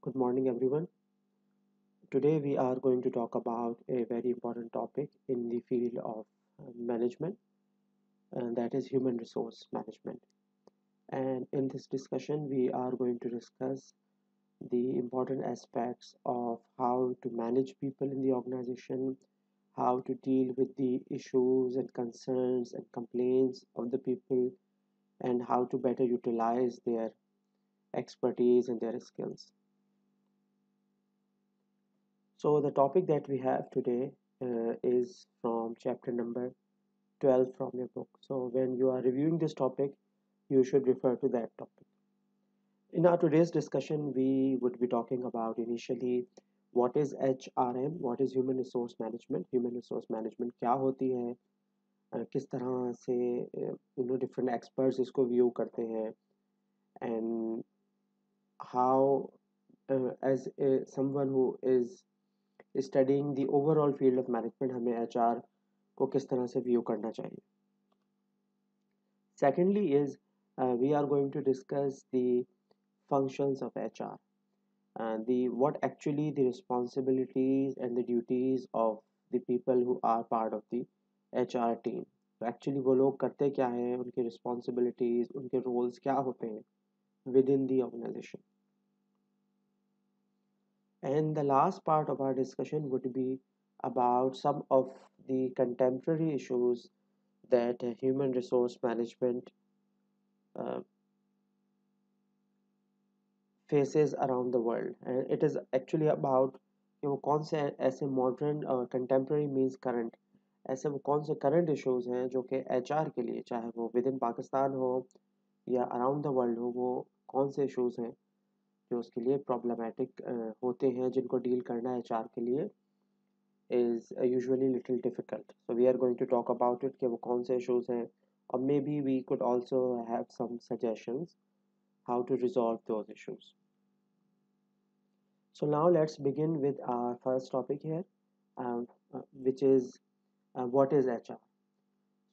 Good morning, everyone. Today, we are going to talk about a very important topic in the field of management, and that is human resource management. And in this discussion, we are going to discuss the important aspects of how to manage people in the organization, how to deal with the issues and concerns and complaints of the people, and how to better utilize their expertise and their skills. So, the topic that we have today is from chapter number 12 from your book. So, when you are reviewing this topic, you should refer to that topic. In our today's discussion, we would be talking about initially what is HRM, what is human resource management. Human resource management क्या होती है, किस तरह से different experts इसको view करते हैं, and how as someone who is studying the overall field of management हमें HR को किस तरह से view करना चाहिए. Secondly is we are going to discuss the functions of HR and the what actually the responsibilities and the duties of the people who are part of the HR team. तो actually वो लोग करते क्या हैं, उनकी responsibilities, उनके roles क्या होते हैं within the organization. And the last part of our discussion would be about some of the contemporary issues that human resource management uh, faces around the world. And it is actually about कि वो कौन से ऐसे modern contemporary means current ऐसे वो कौन से current issues हैं जो कि एचआर के लिए, चाहे वो विद इन पाकिस्तान हो या अराउंड द वर्ल्ड हो, वो कौन से इश्यूज हैं जो उसके लिए प्रॉब्लमेटिक होते हैं, जिनको डील करना एचआर के लिए is usually little difficult. So we are going to talk about it कि वो कौन से issues हैं, or maybe we could also have some suggestions how to resolve those issues. So now let's begin with our first topic here, which is what is HR.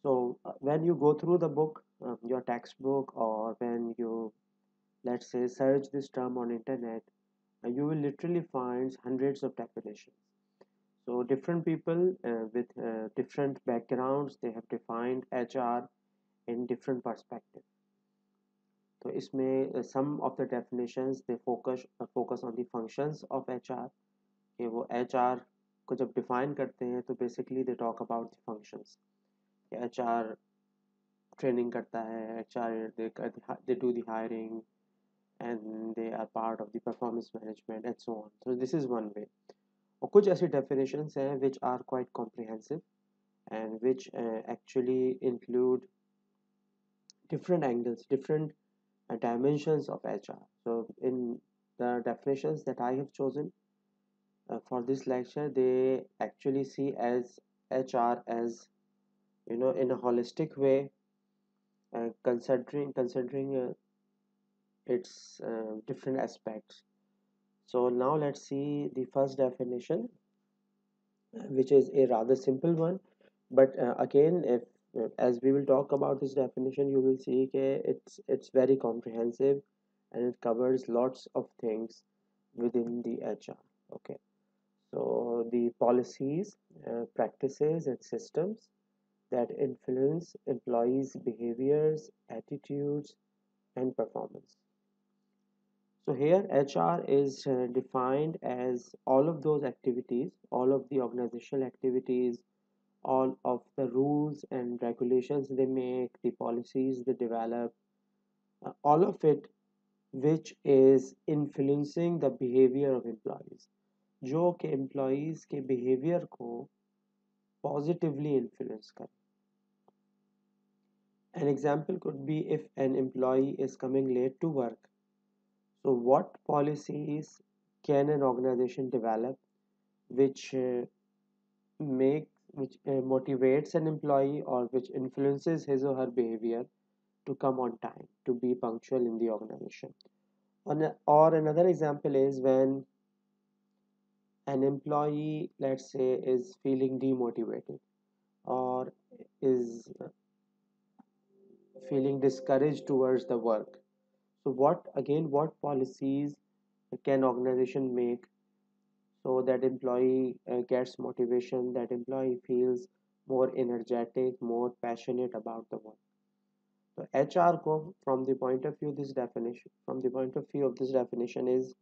So when you go through the book, your textbook, or when you, let's say, search this term on internet, you will literally find hundreds of definitions. So different people with different backgrounds, they have defined HR in different perspectives. तो इसमें some of the definitions they focus on the functions of HR, कि वो HR को जब define करते हैं तो basically they talk about the functions. HR training करता है, HR they do the hiring, and they are part of the performance management and so on. So this is one way. और कुछ ऐसी definitions हैं which are quite comprehensive and which actually include different angles, different dimensions of HR. So in the definitions that I have chosen for this lecture, they actually see as HR as, in a holistic way, considering its different aspects. So now let's see the first definition, which is a rather simple one, but again, if as we will talk about this definition, you will see that it's very comprehensive and it covers lots of things within the HR. Okay, so the policies, practices, and systems that influence employees' behaviors, attitudes, and performance. So here HR is defined as all of those activities, all of the organizational activities, all of the rules and regulations they make, the policies they develop, all of it which is influencing the behavior of employees, जो कि employees के behavior को positively influence करे. An example could be if an employee is coming late to work. So what policies can an organization develop which motivates an employee or which influences his or her behavior to come on time, to be punctual in the organization. Or another example is when an employee, let's say, is feeling demotivated or is feeling discouraged towards the work. So what policies can organization make so that employee gets motivation, that employee feels more energetic, more passionate about the work. So HR को from the point of view this definition, from the point of view of this definition is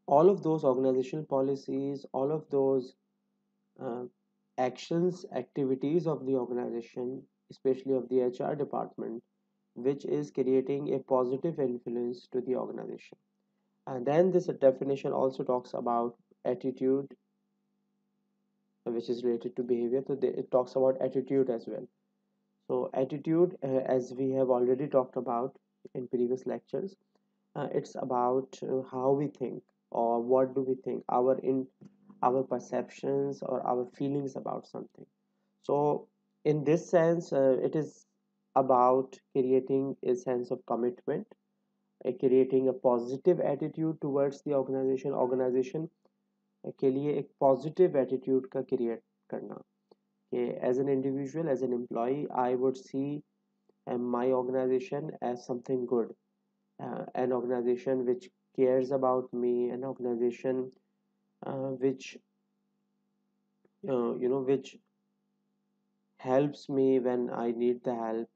all of those organizational policies, all of those uh, actions, activities of the organization, especially of the HR department, which is creating a positive influence to the organization. And then this definition also talks about attitude, which is related to behavior. So it talks about attitude as well. So attitude, as we have already talked about in previous lectures, it's about how we think or what do we think, our perceptions or our feelings about something. So in this sense, it is about creating a sense of commitment, creating a positive attitude towards the organization के लिए एक positive attitude का create करना कि as an individual as an employee I would see my organization as something good, an organization which cares about me, an organization which which helps me when I need the help.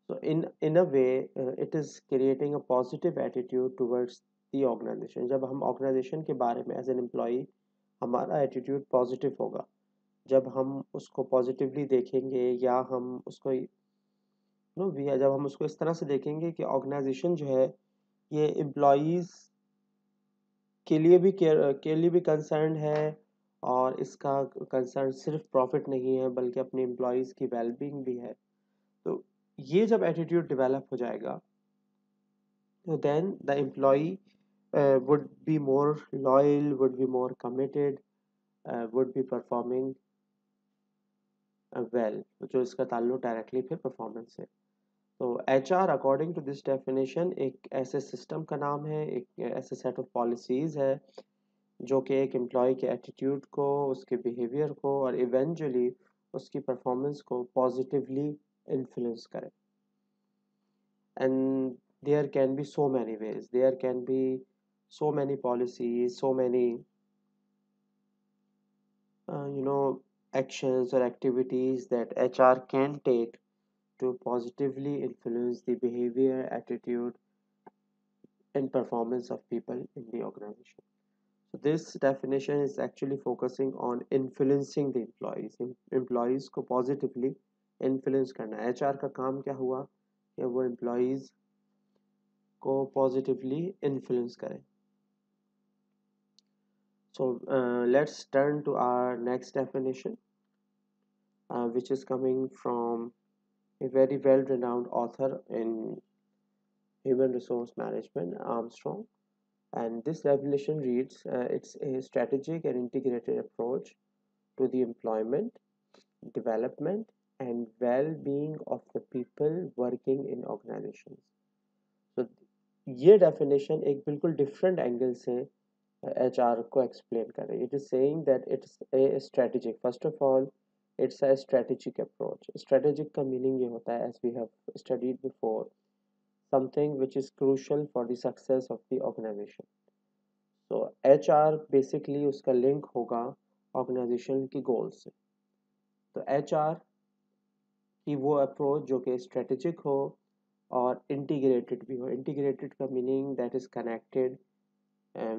So in a way, it is creating a positive attitude towards the organization. जब हम organization के बारे में as an employee हमारा attitude positive होगा, जब हम उसको पॉजिटिवली देखेंगे या हम उसको जब हम उसको इस तरह से देखेंगे कि ऑर्गेनाइजेशन जो है ये एम्प्लॉयज़ के लिए भी कंसर्न है और इसका कंसर्न सिर्फ प्रॉफिट नहीं है बल्कि अपने एम्प्लॉयज़ की वेलबींग भी है। तो ये जब एटीट्यूड डेवलप हो जाएगा तो then the employee would be more loyal, would be more committed, would be performing well, जो इसका ताल्लुक डायरेक्टली फिर परफॉर्मेंस से। तो H R according to this definition एक ऐसे सिस्टम का नाम है, एक ऐसे सेट ऑफ पॉलिसीज़ है जो कि एक एम्प्लॉय के एटीट्यूड को, उसके बिहेवियर को और इवेंचुअली उसकी परफॉर्मेंस को पॉजिटिवली इन्फ्लुएंस करे। And there can be so many ways, there can be so many policies, so many actions or activities that HR can take to positively influence the behavior, attitude, and performance of people in the organization. So this definition is actually focusing on influencing the employees, employees को positively influence करना। HR का काम क्या हुआ कि वो employees को positively influence करें। So let's turn to our next definition, which is coming from a very well-renowned author in human resource management, Armstrong. And this definition reads, it's a strategic and integrated approach to the employment, development, and well-being of the people working in organizations. So ये definition एक बिल्कुल different angle से HR को explain कर रही है. It is saying that it's a strategic. First of all, it's a strategic approach. Strategic का meaning ये होता है, as we have studied before, something which is crucial for the success of the organization. So HR basically उसका link होगा organization की goals से. तो HR की वो approach जो कि strategic हो और integrated भी हो. Integrated का meaning that is connected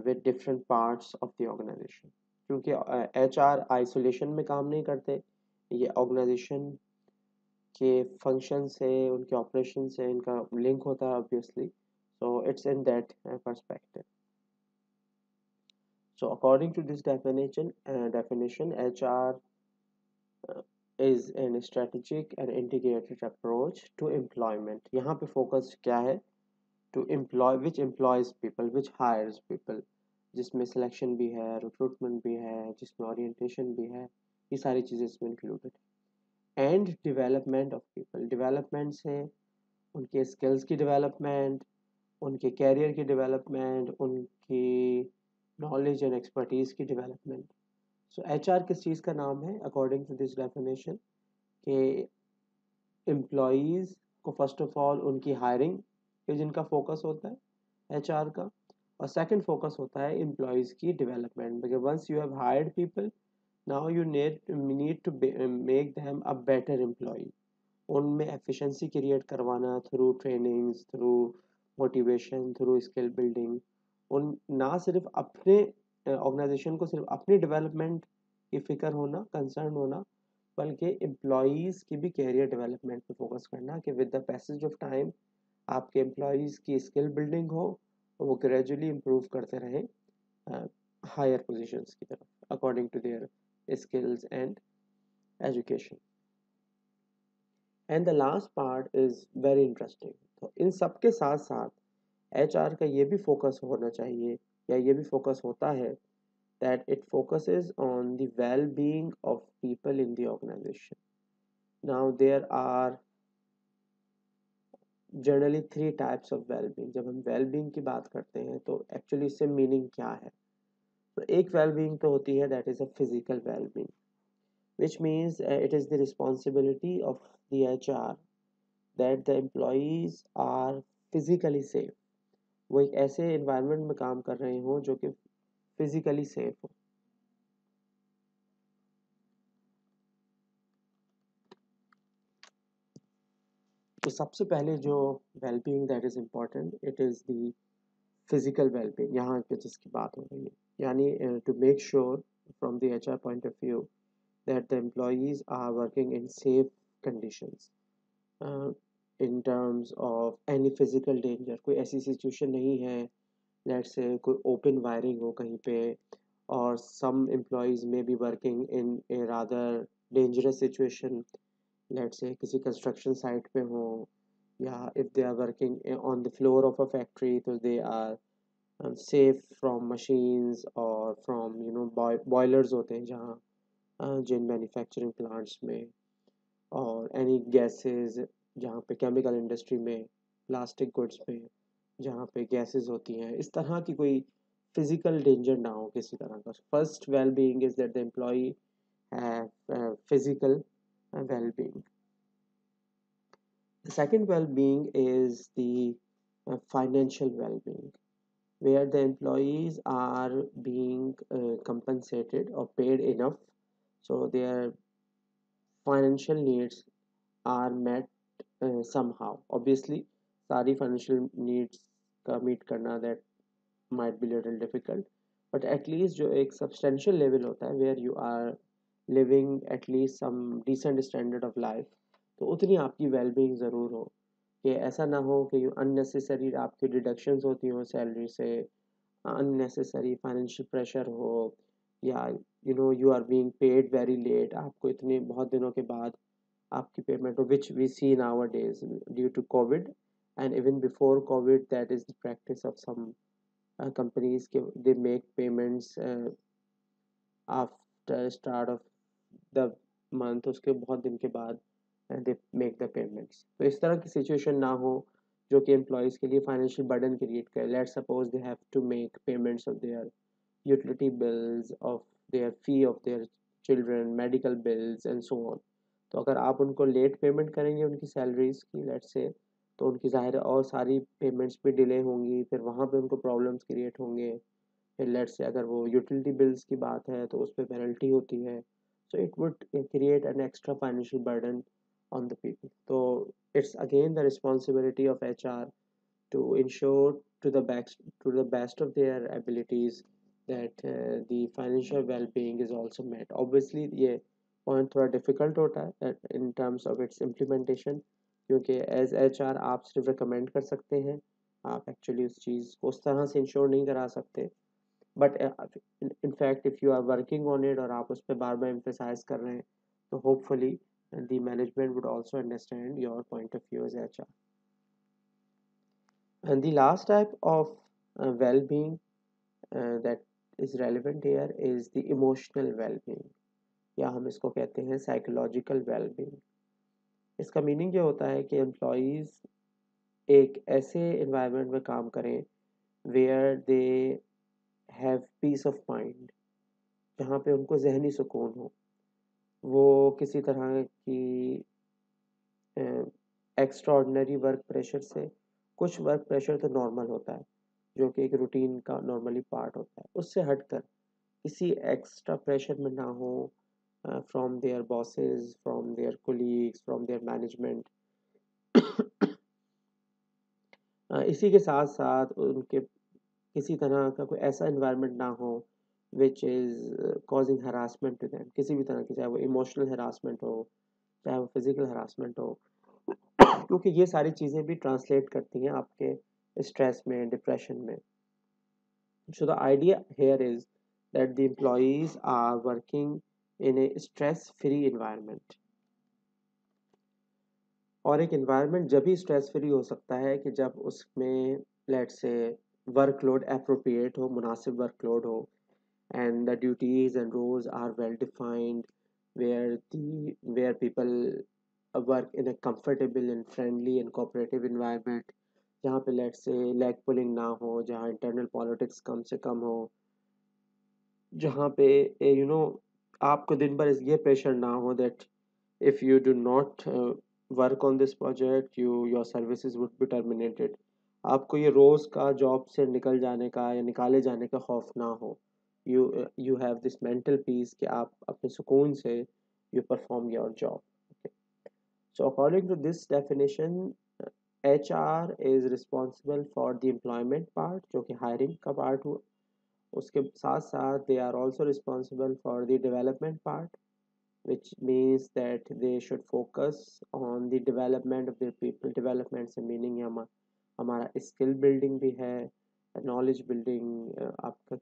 with different parts of the organization. क्योंकि HR isolation में काम नहीं करते, ये organization के function से, उनके operation से इनका link होता है obviously. So it's in that perspective. So according to this definition, HR is a strategic and integrated approach to employment. यहाँ पे focus क्या है? To employ, which employs people, which hires people, जिसमें selection भी है, recruitment भी है, जिसमें orientation भी है, ये सारी चीज़ें इसमें included है। And development of people, development से उनके skills की development, उनके career की development, उनकी knowledge and expertise की development. So HR किस चीज़ का नाम है according to this definition कि employees को first of all उनकी hiring पे जिनका focus होता है एचआर का। और सेकंड फोकस होता है एम्प्लॉयज़ की development, because once you have hired people, now you need to make them a better employee. उनमें एफिशिएंसी क्रिएट करवाना through trainings, through motivation, through skill building. उन ना सिर्फ अपने ऑर्गेनाइजेशन को सिर्फ अपनी डेवलपमेंट की फिक्र होना, कंसर्न होना, बल्कि एम्प्लॉयज़ की भी कैरियर डेवलपमेंट पे फोकस करना कि with the passage of time आपके एम्प्लॉयज़ की स्किल बिल्डिंग हो और वो ग्रेजुअली इम्प्रूव करते रहें हायर पोजीशंस की तरफ according to their skills and education. And the last part is very interesting. तो इन सब के साथ साथ एचआर का ये भी फोकस होना चाहिए, या ये भी फोकस होता है, that it focuses on the well-being of people in the organization. Now there are generally three types of well-being. जब हम well-being की बात करते हैं तो एक्चुअली इससे मीनिंग क्या है? तो एक well-being तो होती है that is a physical well-being, which means it is the responsibility of the HR that the employees are physically safe. वो एक ऐसे environment में काम कर रहे हों जो कि physically safe हो। तो सबसे पहले जो well-being that is important, it is the physical wellbeing यहाँ पे जिसकी बात हो रही है, यानी to make sure from the HR point of view that the employees are working in safe conditions in terms of any physical danger. कोई ऐसी सिचुएशन नहीं है लेट्स से कोई ओपन वायरिंग हो कहीं पे, और सम एम्प्लॉयज में be working in a rather dangerous situation, let's say किसी कंस्ट्रक्शन साइट पे हो, या if they are working on the floor of a factory तो they are safe from machines or from boilers होते हैं जहाँ जिन manufacturing plants में, और एनी गैसेस जहाँ पे केमिकल इंडस्ट्री में, प्लास्टिक गुड्स में जहाँ पे गैसेस होती हैं, इस तरह की कोई फिजिकल डेंजर ना हो किसी तरह का। First well being is that the employee have physical well being. The second well-being is the financial well-being, where the employees are being compensated or paid enough so their financial needs are met somehow. Obviously सारी financial needs का meet करना that might be little difficult, but at least जो एक substantial level होता है where you are living at least some decent standard of life, तो उतनी आपकी well-being ज़रूर हो कि ऐसा ना हो कि unnecessary आपकी deductions होती हो सैलरी से, unnecessary financial pressure हो, या you are being paid very late, आपको इतने बहुत दिनों के बाद आपकी पेमेंट हो, which we see nowadays due to COVID, and even before COVID that is the practice of some companies they make payments after start of the month, उसके बहुत दिन के बाद they make the payments। तो इस तरह की सिचुएशन ना हो जो कि एम्प्लॉयज़ के लिए फाइनेंशियल बर्डन क्रिएट करे। Let's suppose they have to make payments of their utility bills, of their fee of their children, medical bills and so on। तो अगर आप उनको लेट पेमेंट करेंगे उनकी सैलरीज की लेट्स से, तो उनकी ज़ाहिर है और सारी पेमेंट्स भी डिले होंगी, फिर वहाँ पे उनको प्रॉब्लम्स क्रिएट होंगे। फिर लेट्स से अगर वो यूटिलिटी बिल्स की बात है तो उस पर पेनल्टी होती है, so it would create an extra financial burden on the people. तो it's again the responsibility of HR to ensure to the best of their abilities that the financial well-being is also met। Obviously ये point थोड़ा difficult होता है in terms of its implementation, क्योंकि as HR आप सिर्फ recommend कर सकते हैं, आप actually उस चीज़ को उस तरह से ensure नहीं करा सकते, but in fact if you are working on it और आप उस पर बार बार emphasize कर रहे हैं तो hopefully the management would also understand your point of view as HR। And the last type of well-being that is relevant here is the emotional well-being, या हम इसको कहते हैं psychological well-being। इसका मीनिंग ये होता है कि एम्प्लॉयज़ एक ऐसे environment में काम करें where they have peace of mind, जहाँ पे उनको जहनी सुकून हो। वो किसी तरह की एक्स्ट्रा ऑर्डिनरी वर्क प्रेशर से, कुछ वर्क प्रेशर तो नॉर्मल होता है, जो कि एक रूटीन का नॉर्मली पार्ट होता है, उससे हटकर किसी एक्स्ट्रा प्रेशर में ना हो from their bosses, from their colleagues, from their management. इसी के साथ साथ उनके किसी तरह का कोई ऐसा इन्वायरमेंट ना हो which is causing harassment to them, किसी भी तरह की, चाहे वो इमोशनल हरासमेंट हो, चाहे वो फिजिकल हरासमेंट हो, क्योंकि ये सारी चीज़ें भी ट्रांसलेट करती हैं आपके स्ट्रेस में, डिप्रेशन में। So the idea here is that the employees are working in a stress-free environment. और एक environment जब भी stress free हो सकता है कि जब उसमें let's say workload appropriate हो, मुनासिब workload हो, and the duties and roles are well defined, where people work in a comfortable and friendly and cooperative environment, जहाँ पे let's say leg pulling ना हो, जहाँ internal politics कम से कम हो, जहाँ पे आपको दिन भर ये प्रेशर ना हो that if you do not work on this project your services would be terminated. आपको ये रोज़ का जॉब से निकल जाने का या निकाले जाने का खौफ ना हो। You have this mental peace कि आप अपने सुकून से you perform your job. So according to this definition, HR is responsible for the employment part, जो कि हायरिंग का पार्ट हुआ। उसके साथ साथ they are also responsible for the development part, which means that they should focus on the development of their people। development से meaning है हमारा स्किल बिल्डिंग भी है, नॉलेज बिल्डिंग, आपका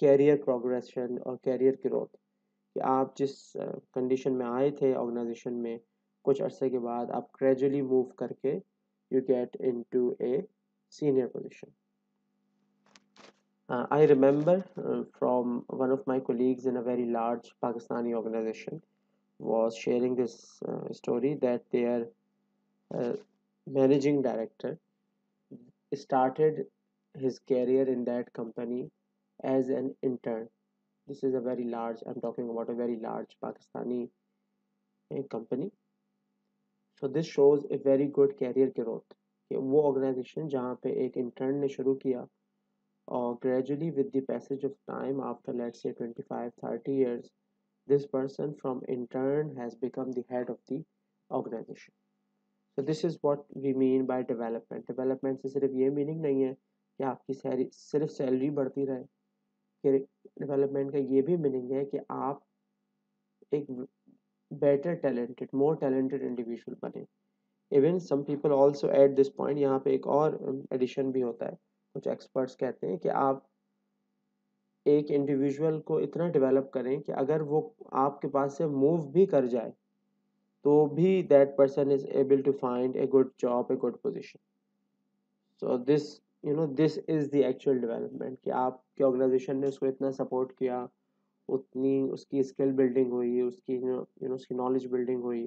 कैरियर प्रोग्रेशन और कैरियर ग्रोथ, कि आप जिस कंडीशन में आए थे ऑर्गेनाइजेशन में, कुछ अरसे के बाद आप ग्रेजुअली मूव करके you get into a senior position. I remember from one of my colleagues in a very large Pakistani organization was sharing this story that their uh, managing director started his career in that company as an intern. This is a very large, I'm talking about a very large Pakistani company. So this shows a very good career growth, कि वो organization जहाँ पे एक intern ने शुरू किया or gradually with the passage of time, after let's say 25-30 years, this person from intern has become the head of the organization. So this is what we mean by development। development से सिर्फ ये meaning नहीं है कि आपकी सिर्फ salary बढ़ती रहे, कि डेवलपमेंट का ये भी मीनिंग है कि आप एक better talented, more talented individual बने। Even some people also at this point, यहाँ पे एक और एडिशन भी होता है, कुछ एक्सपर्ट्स कहते हैं कि आप एक इंडिविजुअल को इतना डेवलप करें कि अगर वो आपके पास से मूव भी कर जाए तो भी that person is able to find a good job, a good position. So this is the actual development, कि आपके ऑर्गेनाइजेशन ने उसको इतना सपोर्ट किया, उतनी उसकी स्किल बिल्डिंग हुई, उसकी उसकी नॉलेज बिल्डिंग हुई,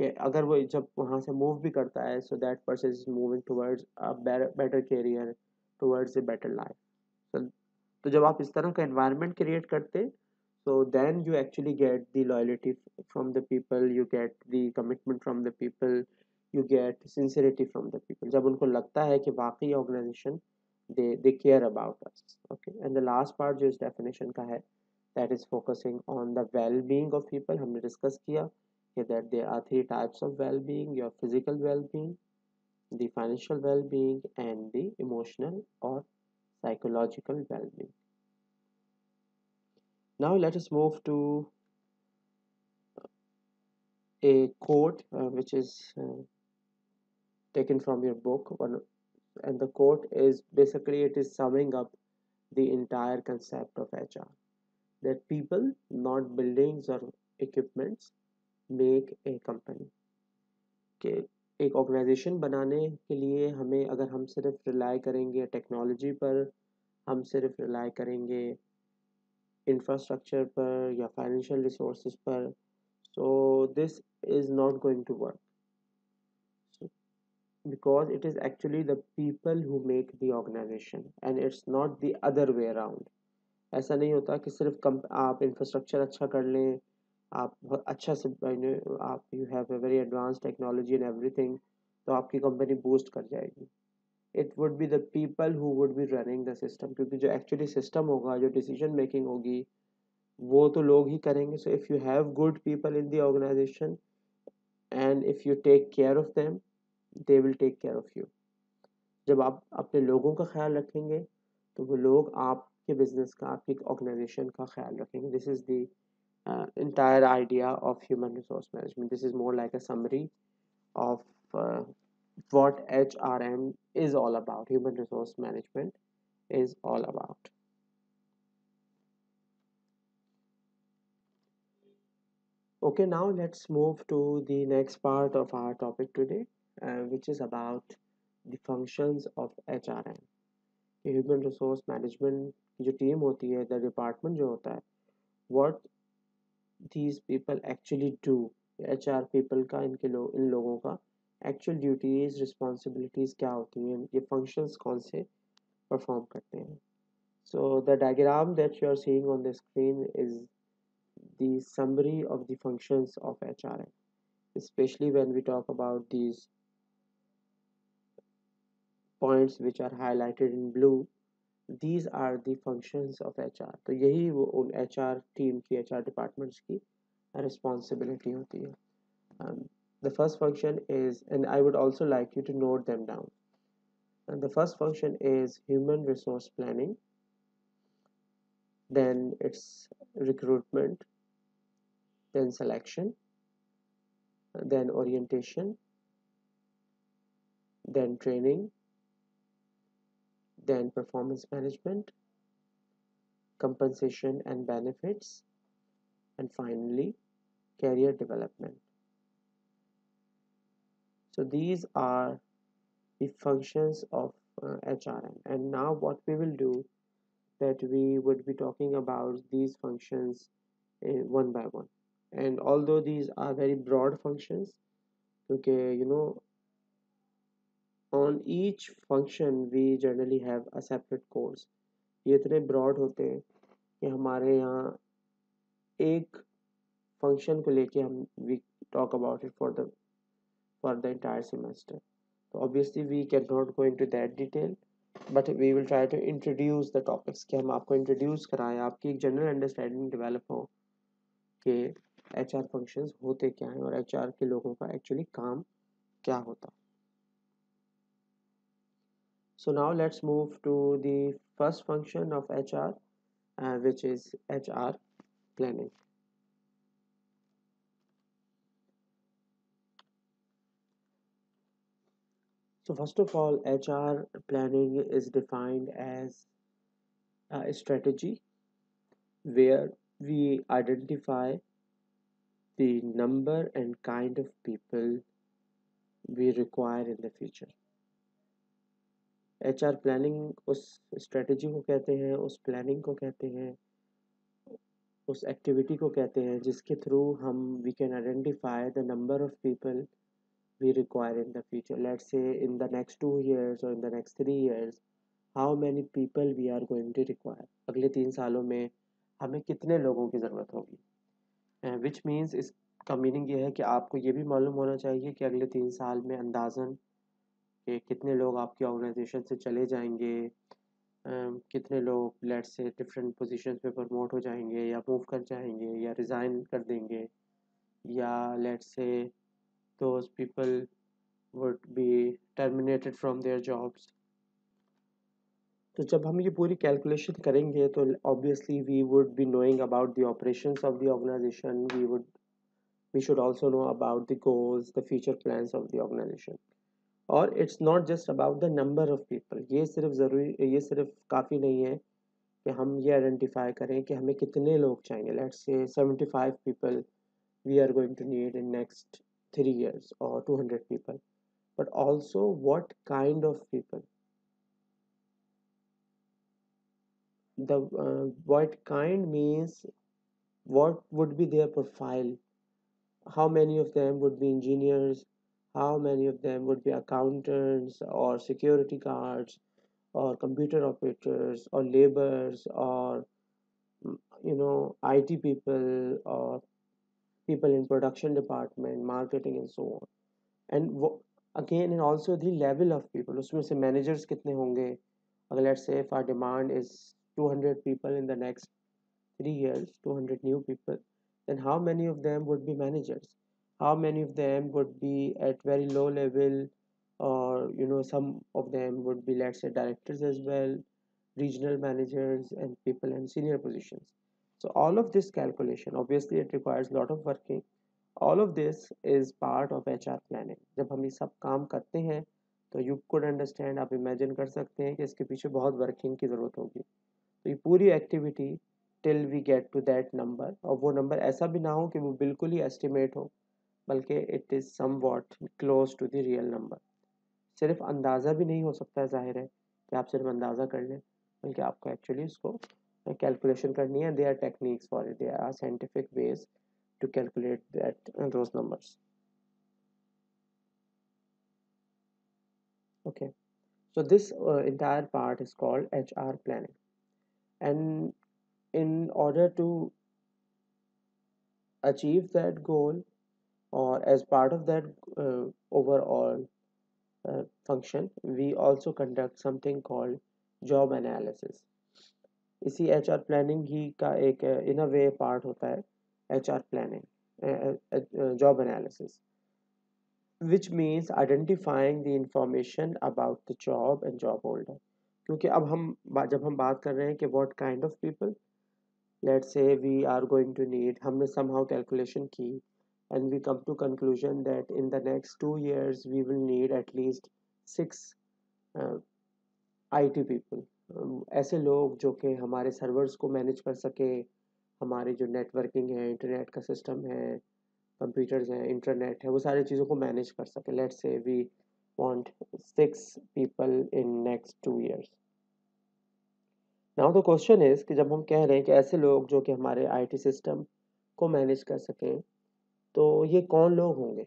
कि अगर वो जब वहाँ से मूव भी करता है so that person is moving towards a better career, towards a better life. तो जब आप इस तरह का एनवायरनमेंट क्रिएट करते, so then you actually get the loyalty from the people, you get the commitment from the people, you get sincerity from the people, जब उनको लगता है कि वाकई organisation they care about us। okay, and the last part जो इस definition का है, that is focusing on the well-being of people। हमने डिस्कस किया कि that there are three types of well-being: your physical well-being, the financial well-being, and the emotional or psychological well-being। Now let us move to a quote which is taken from your book one, and the quote is basically it is summing up the entire concept of HR, that people, not buildings or equipments, make a company। कि एक organisation बनाने के लिए हमें, अगर हम सिर्फ rely करेंगे टेक्नोलॉजी पर, हम सिर्फ रिलाई करेंगे इंफ्रास्ट्रक्चर पर या फाइनेंशियल रिसोर्सेज पर, so this is not going to work, because it is actually the people who make the organization and it's not the other way around। ऐसा नहीं होता कि सिर्फ आप इंफ्रास्ट्रक्चर अच्छा कर लें, आप बहुत अच्छा से आप you have a very advance technology and everything, तो आपकी कंपनी बूस्ट कर जाएगी। it would be the people who would be running the system, क्योंकि जो actually system होगा, जो decision making होगी, वो तो लोग ही करेंगे. So if you have good people in the organization and if you take care of them, they will take care of you. जब आप अपने लोगों का ख्याल रखेंगे तो वो लोग आपके बिजनेस का, आपकी ऑर्गेनाइजेशन का ख्याल रखेंगे. This is the entire idea of human resource management. This is more like a summary of what HRM is all about, human resource management is all about. Okay, now let's move to the next part of our topic today, which is about the functions of HRM. Human resource management की जो team होती है, the department जो होता है, what these people actually do. HR people का, इन लोगों का एक्चुअल ड्यूटीज रिस्पॉन्सिबिलिटीज क्या होती हैं, ये फंक्शंस कौन से परफॉर्म करते हैं. So the diagram that you are seeing on the screen is the summary of the functions of HRM, especially when we talk about these points which are highlighted in blue. These are the functions of HR. तो यही वो उन HR team की, HR departments की responsibility होती है. The first function is, and I would also like you to note them down. And the first function is human resource planning. Then it's recruitment, then selection, then orientation, then training, then performance management, compensation and benefits, and finally career development. So these are the functions of HRM. And now what we will do, that we would be talking about these functions one by one. And although these are very broad functions, okay, you know, on each function we generally have a separate course. ये इतने broad होते हैं कि हमारे यहाँ एक function को लेके हम we talk about it for the entire semester. So obviously we cannot go into that detail, but we will try to introduce the topics, कि हम आपको introduce कराएं, आपकी एक general understanding develop हो कि HR functions होते क्या हैं और HR के लोगों का actually काम क्या होता. So now let's move to the first function of HR, which is HR planning. So first of all, HR planning is defined as a strategy where we identify the number and kind of people we require in the future. HR planning उस strategy को कहते हैं, उस planning को कहते हैं, उस activity को कहते हैं जिसके through हम we can identify the number of people we require in the future. Let's say in the next 2 years or in the next 3 years, how many people we are going to require. अगले 3 सालों में हमें कितने लोगों की ज़रूरत होगी. Which means इसका मीनिंग ये है कि आपको ये भी मालूम होना चाहिए कि अगले 3 साल में अंदाज़न कि कितने लोग आपकी ऑर्गेनाइजेशन से चले जाएंगे, कितने लोग लेट्स से डिफरेंट पोजीशंस पे प्रमोट हो जाएंगे या मूव कर जाएंगे या रिज़ाइन कर देंगे, या लेट्स से those people would be terminated from their jobs. तो जब हम ये पूरी कैलकुलेशन करेंगे तो obviously we would be knowing about the operations of the organization. We should also know about the goals, the future plans of the organization. और it's not just about the number of people. ये सिर्फ काफ़ी नहीं है कि हम ये identify करें कि हमें कितने लोग चाहिए. Let's say 75 people we are going to need in next 3 years or 200 people, but also what kind of people. The what kind means what would be their profile, how many of them would be engineers, how many of them would be accountants or security guards or computer operators or laborers or IT people or people in production department, marketing and so on. And again and also the level of people, उसमें से managers कितने होंगे. अगर let's say if our demand is 200 people in the next 3 years, 200 new people, then how many of them would be managers? How many of them would be at very low level, or some of them would be, let's say, directors as well, regional managers and people in senior positions. So all of this calculation, obviously it requires a lot of working. All of this is part of HR planning. जब हम ये सब काम करते हैं तो you could understand, आप imagine कर सकते हैं कि इसके पीछे बहुत वर्किंग की ज़रूरत होगी. तो ये पूरी activity till we get to that number, और वो नंबर ऐसा भी ना हो कि वो बिल्कुल ही एस्टिमेट हो, बल्कि it is somewhat close to the real number. सिर्फ अंदाज़ा भी नहीं हो सकता है, जाहिर है कि आप सिर्फ अंदाज़ा कर लें, बल्कि आपको एक्चुअली उसको कैलकुलेशन करनी है. They are techniques for it, they are scientific ways to calculate that those numbers. Okay, so this entire part is called HR planning, and in order to achieve that goal, or as part of that overall function, we also conduct something called job analysis. इसी H R planning ही का एक इन अ वे part होता है H R planning, job analysis, which means identifying the information about the job and job holder. क्योंकि अब जब हम बात कर रहे हैं कि what kind of people, let's say we are going to need, हमने somehow calculation की and we come to conclusion that in the next 2 years we will need at least 6 uh, IT people. ऐसे लोग जो कि हमारे servers को manage कर सके, हमारे जो नेटवर्किंग है, इंटरनेट का सिस्टम है, कंप्यूटर्स हैं, इंटरनेट है, वो सारी चीज़ों को मैनेज कर सके. Let's say we want 6 people in next 2 years. Now the question is कि जब हम कह रहे हैं कि ऐसे लोग जो कि हमारे आईटी सिस्टम को मैनेज कर सकें, तो ये कौन लोग होंगे,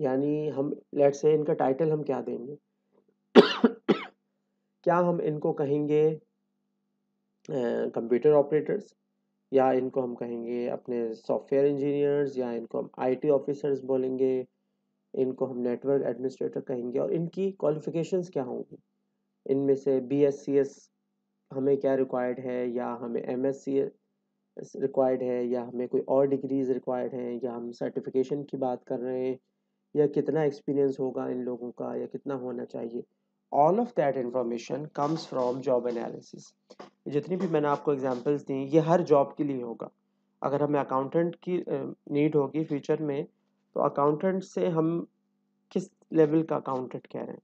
यानी हम लेट्स से इनका टाइटल हम क्या देंगे. क्या हम इनको कहेंगे कंप्यूटर ऑपरेटर्स, या इनको हम कहेंगे अपने सॉफ्टवेयर इंजीनियर्स, या इनको हम आईटी ऑफिसर्स बोलेंगे, इनको हम नेटवर्क एडमिनिस्ट्रेटर कहेंगे, और इनकी क्वालिफिकेशंस क्या होंगी. इनमें से BScs हमें क्या रिक्वायर्ड है, या हमें MSc रिक्वायर्ड है, या हमें कोई और डिग्रीज रिक्वायर्ड हैं, या हम सर्टिफिकेशन की बात कर रहे हैं, या कितना एक्सपीरियंस होगा इन लोगों का, या कितना होना चाहिए. All of that information comes from job analysis. जितनी भी मैंने आपको एग्जांपल्स दी, ये हर जॉब के लिए होगा. अगर हमें अकाउंटेंट की नीड होगी फ्यूचर में, तो अकाउंटेंट से हम किस लेवल का अकाउंटेंट कह रहे हैं,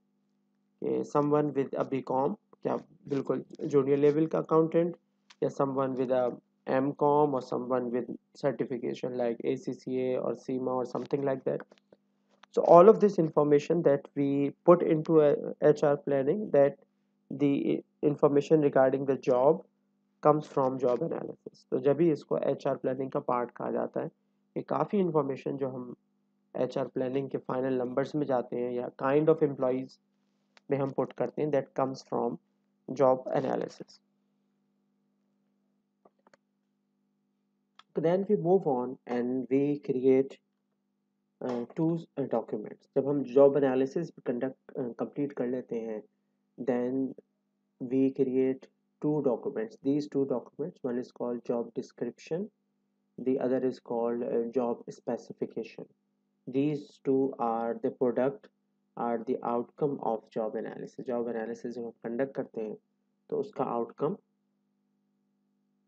कि समवन विद अ बीकॉम, क्या बिल्कुल जूनियर लेवल का अकाउंटेंट, या समवन विद अ MCOM, और someone with certification like ACCA or CIMA or something like that. So all of this information that we put into a HR planning, that the information regarding the job comes from job analysis. तो जब भी इसको HR planning का part कहा जाता है, ये काफ़ी इंफॉर्मेशन जो हम HR प्लानिंग के फाइनल नंबर्स में जाते हैं, या काइंड ऑफ एम्प्लॉयज में हम पुट करते हैं, that comes from job analysis. Then we move on and we create two documents. जब हम जॉब एनालिसिस कंडक्ट कंप्लीट कर लेते हैं, then we create two documents. These two documents, one is called job description, the other is called job specification. These two are the product, are the outcome of job analysis. job analysis जब हम conduct करते हैं तो उसका outcome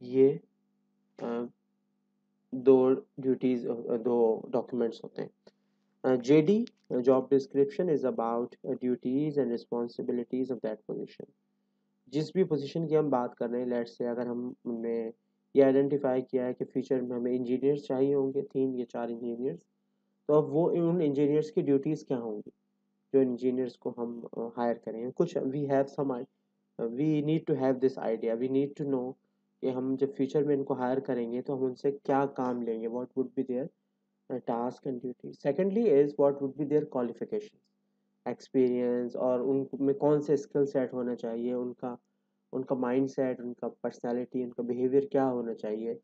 ये दो duties, दो documents होते हैं. JD, job description, is about duties and responsibilities of that position. जिस भी पोजीशन की हम बात कर रहे हैं, लेट्स से अगर हमने ये आइडेंटिफाई किया है कि फ्यूचर में हमें इंजीनियर्स चाहिए होंगे, 3 या 4 इंजीनियर्स, तो अब वो उन इंजीनियर्स की ड्यूटीज़ क्या होंगी, जो इंजीनियर्स को हम हायर करें. कुछ we have some, we need to have this idea, we need to know कि हम जब फ्यूचर में इनको हायर करेंगे तो हम उनसे क्या काम लेंगे, what would be their task and duty. Secondly is what would be their qualification, experience, और उनमें कौन से स्किल सेट होना चाहिए, उनका उनका माइंड सेट, उनका पर्सनैलिटी, उनका बिहेवियर क्या होना चाहिए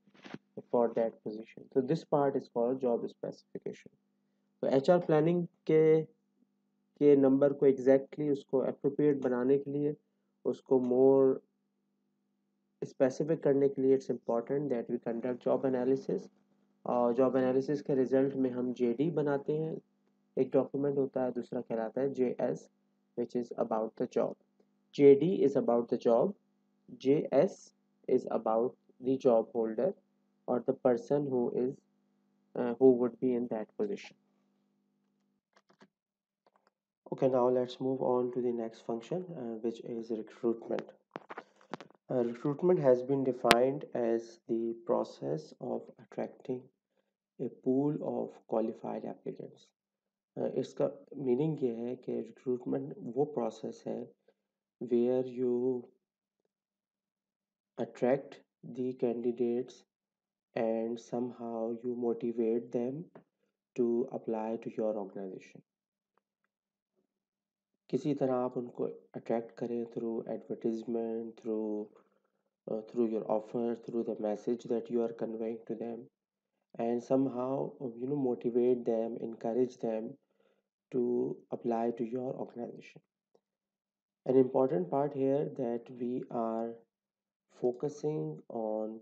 फॉर दैट पोजीशन. तो this part is called job specification. तो HR प्लानिंग के के नंबर को एग्जैक्टली उसको अप्रोप्रिएट बनाने के लिए, उसको मोर स्पेसिफिक करने के लिए, it's important that we conduct job analysis. और जॉब एनालिसिस के रिजल्ट में हम जेडी बनाते हैं, एक डॉक्यूमेंट होता है, दूसरा कहलाता है JS, which is about the job. JD is about the job, JS is about the job holder or the person who would be in that position. Okay, now let's move on to the next function, which is recruitment. Recruitment has been defined as the process of attracting a pool of qualified applicants. इसका meaning ये है कि recruitment वो process है where you attract the candidates and somehow you motivate them to apply to your organization. किसी तरह आप उनको अट्रैक्ट करें through advertisement, through your offer, through the message that you are conveying to them, and somehow motivate them, encourage them to apply to your organization. An important part here that we are focusing on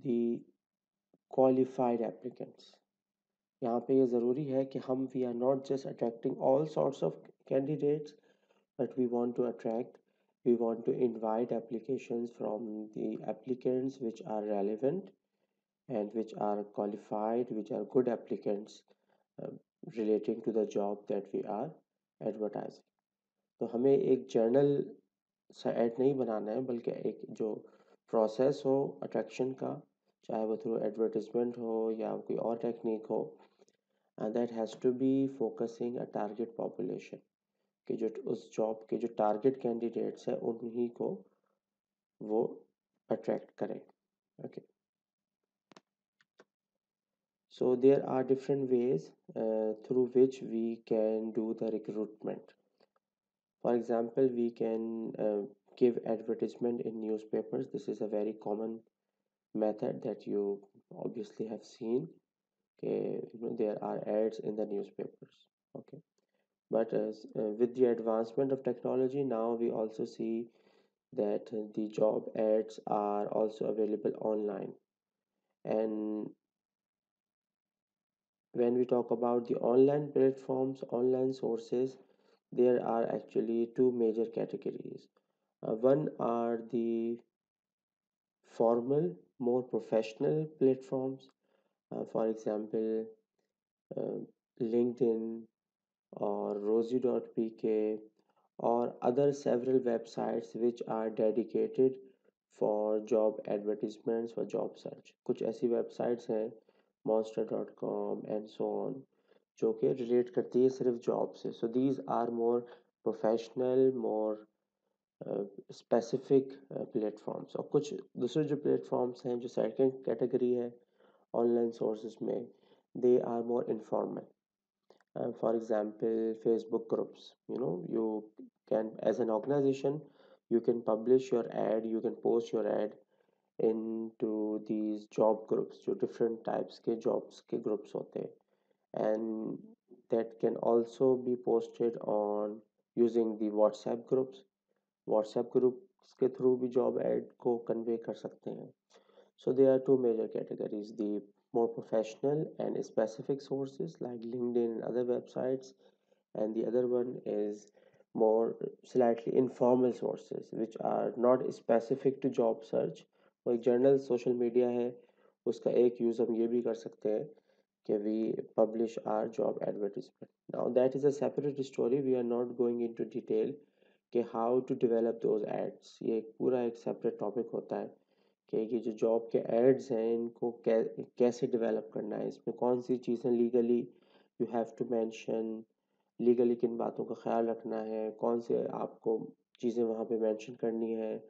the qualified applicants. यहाँ पे ये ज़रूरी है कि हम we are not just attracting all sorts of candidates, but we want to invite applications from the applicants which are relevant and which are qualified, which are good applicants uh, relating to the job that we are advertising. तो हमें एक journal सा add नहीं बनाना है, बल्कि एक जो process हो अट्रैक्शन का, चाहे वो थ्रू एडवर्टिजमेंट हो या कोई और टेक्निक हो, that has to be focusing a target population, कि जो उस जॉब के जो टारगेट कैंडिडेट्स हैं उन्हीं को वो अट्रैक्ट करें. Okay, so there are different ways through which we can do the recruitment. For example, we can give advertisement in newspapers. This is a very common method that you obviously have seen. Okay, there are ads in the newspapers. Okay, but with the advancement of technology, now we also see that the job ads are also available online. And when we talk about the online platforms, online sources, there are actually two major categories. One are the formal, more professional platforms, for example, uh, LinkedIn or Rosie.pk or other several websites which are dedicated for job advertisements, for job search. कुछ ऐसी websites हैं, monster.com and so on, जो कि relate करती है सिर्फ job से. So these are more professional, more specific platforms. और कुछ दूसरे जो platforms हैं जो second category है online sources में, they are more informal. For example, Facebook groups. You can, as an organization, you can publish your ad, you can post your ad into these job groups, जो different types के jobs के groups होते हैं, and that can also be posted on using the WhatsApp groups. WhatsApp groups के through भी job ad को convey कर सकते हैं. So there are two major categories: the more professional and specific sources like LinkedIn and other websites, and the other one is more slightly informal sources which are not specific to job search. वो एक general social media है, उसका एक use हम ये भी कर सकते हैं कि we publish our job advertisement. Now that is a separate story, we are not going into detail कि how to develop those ads. ये एक पूरा एक separate topic होता है कि ये जो जॉब के एड्स हैं इनको कैसे डेवलप करना है, इसमें कौन सी चीज़ें legally you have to mention, legally किन बातों का ख्याल रखना है, कौन से आपको चीज़ें वहाँ पे मेंशन करनी है,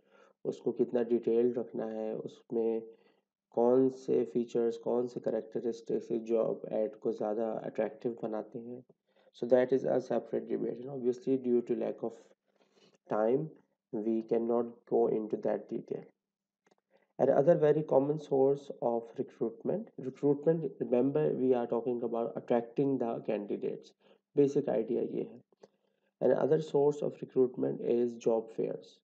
उसको कितना डिटेल रखना है, उसमें कौन से फीचर्स, कौन से करेक्टरिस्टिक्स एक जॉब एड को ज़्यादा अट्रैक्टिव बनाते हैं. So that is a separate debate, and obviously due to lack of time we cannot go into that detail. Another very common source of recruitment, remember we are talking about attracting the candidates. Basic idea ये है. Another source of recruitment is job fairs.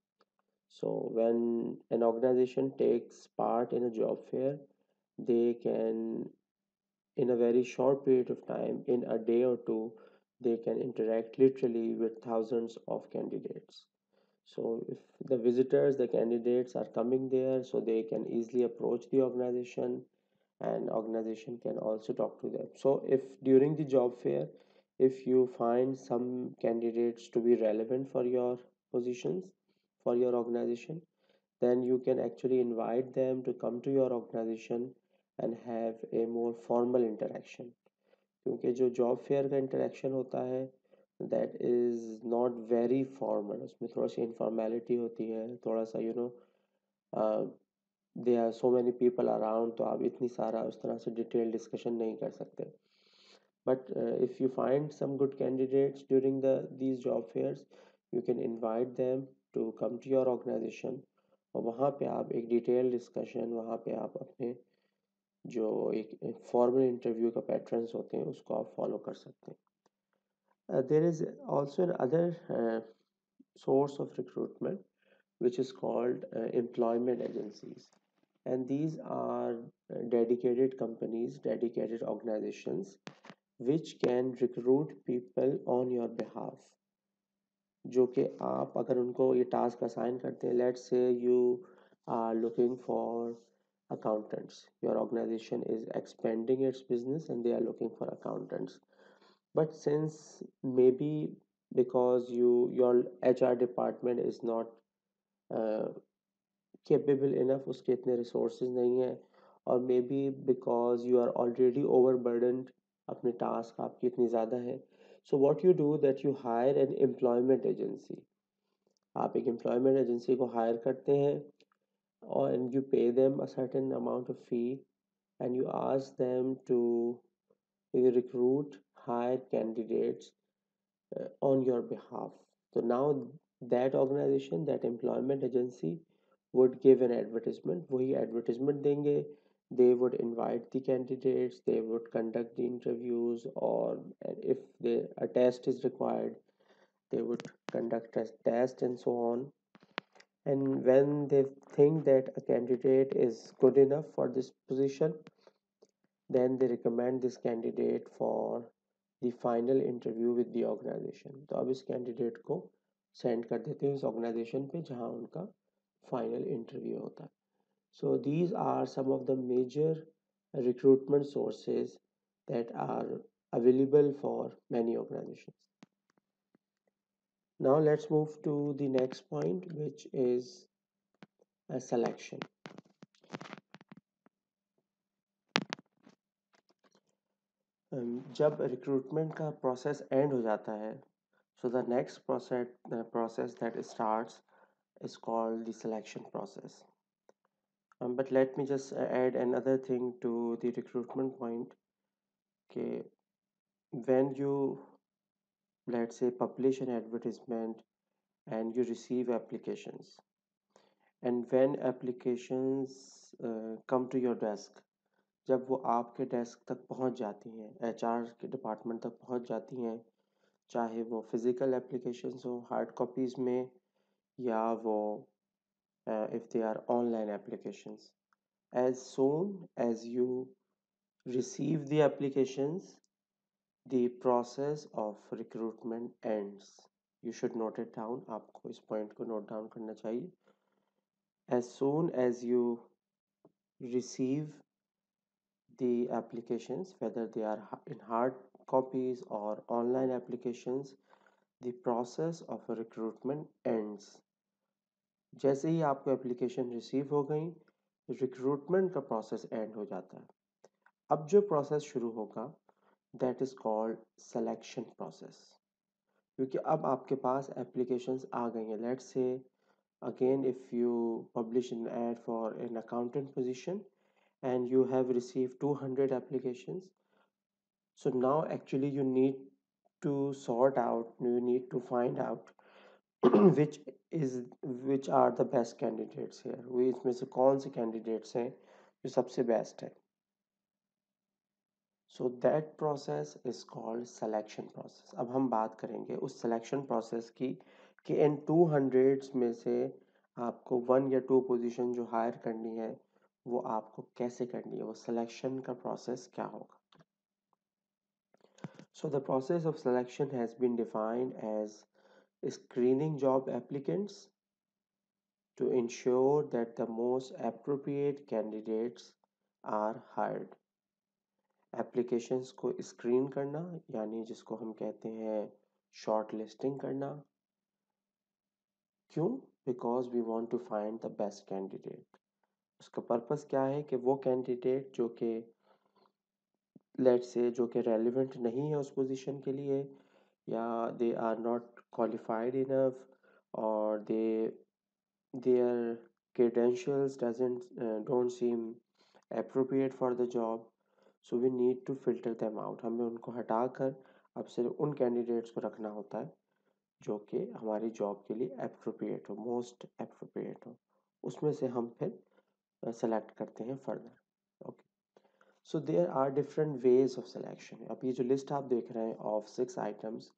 So when an organization takes part in a job fair, they can, in a very short period of time, in a day or two, they can interact literally with thousands of candidates. So if the visitors, the candidates are coming there, so they can easily approach the organization, and organization can also talk to them. So if during the job fair, if you find some candidates to be relevant for your positions, for your organization, then you can actually invite them to come to your organization and have a more formal interaction. क्योंकि जो job fair का interaction होता है that is not very formal, उसमें थोड़ा सी informality होती है, थोड़ा सा they are so many people around, तो आप इतनी सारा उस तरह से डिटेल डिस्कशन नहीं कर सकते. But if you find some good candidates during the these job fairs, you can invite them to come to your organisation, और वहाँ पे आप एक डिटेल डिस्कशन, वहाँ पे आप अपने जो एक फॉर्मल इंटरव्यू का पैटर्न्स होते हैं उसको आप फॉलो कर सकते हैं. There is also another source of recruitment which is called employment agencies, and these are dedicated companies, dedicated organizations which can recruit people on your behalf. जो कि आप अगर उनको ये टास्क असाइन करते हैं, let's say you are looking for accountants, your organization is expanding its business and they are looking for accountants. But since maybe because your HR department is not uh, capable enough, उसके इतने resources नहीं है, और maybe because you are already overburdened, अपने task आपकी इतनी ज़्यादा है, so what you do that you hire an employment agency. आप एक employment agency को hire करते हैं, and you pay them a certain amount of fee, and you ask them to recruit, hire candidates on your behalf. So now that organization, that employment agency would give an advertisement. वही advertisement देंगे. They would invite the candidates. They would conduct the interviews, or if a test is required, they would conduct a test and so on. And when they think that a candidate is good enough for this position, then they recommend this candidate for the final interview with the organization. तो अब इस candidate को send कर देते हैं उस organization पे जहाँ उनका final interview होता है. So these are some of the major recruitment sources that are available for many organizations. Now let's move to the next point, which is a selection. जब recruitment का process end हो जाता है, so the next process that starts is called the selection process. But let me just add another thing to the recruitment point. Okay, when you, let's say, publish an advertisement and you receive applications, and when applications come to your desk, जब वो आपके desk तक पहुंच जाती हैं, HR के department तक पहुंच जाती हैं, चाहे वो फिजिकल एप्लीकेशंस हो हार्ड कॉपीज में, या वो if they are online applications, as soon as you receive the applications, the process of recruitment ends. You should note it down. आपको इस point को note down करना चाहिए. As soon as you receive the applications, whether they are in hard copies or online applications, the process of recruitment ends. जैसे ही आपको application receive हो गई, recruitment का प्रोसेस एंड हो जाता है. अब जो प्रोसेस शुरू होगा that is called selection process, क्योंकि अब आपके पास एप्लीकेशंस आ गई हैं. लेट्स से again, if you publish an ad for an accountant position and you have received 200 applications, so now actually you need to sort out, you need to find out which is which are the best candidates here, वो इसमें से कौन से candidates हैं जो सबसे best है। So that process is called selection process. अब हम बात करेंगे उस सिलेक्शन प्रोसेस की कि इन 200 में से आपको 1 या 2 पोजीशन जो हायर करनी है वो आपको कैसे करनी है, वो सिलेक्शन का प्रोसेस क्या होगा। So the process of selection has been defined as screening job applicants to ensure that the most appropriate candidates are hired. Applications को screen करना यानी जिसको हम कहते हैं short listing करना। क्यों? Because we want to find the best candidate। उसका पर्पस क्या है कि वो कैंडिडेट जो कि लेट्स से जो कि रेलिवेंट नहीं है उस पोजीशन के लिए, या they are not qualified enough, और their credentials doesn't don't seem appropriate for the job, so we need to filter them out। हमें उनको हटाकर अब सिर्फ उन कैंडिडेट्स को रखना होता है जो कि हमारी जॉब के लिए अप्रोप्रिएट हो, मोस्ट अप्रोप्रिएट हो, उसमें से हम फिर सेलेक्ट करते हैं further. Okay, so there are different ways of selection. अब ये जो लिस्ट आप देख रहे हैं of 6 items,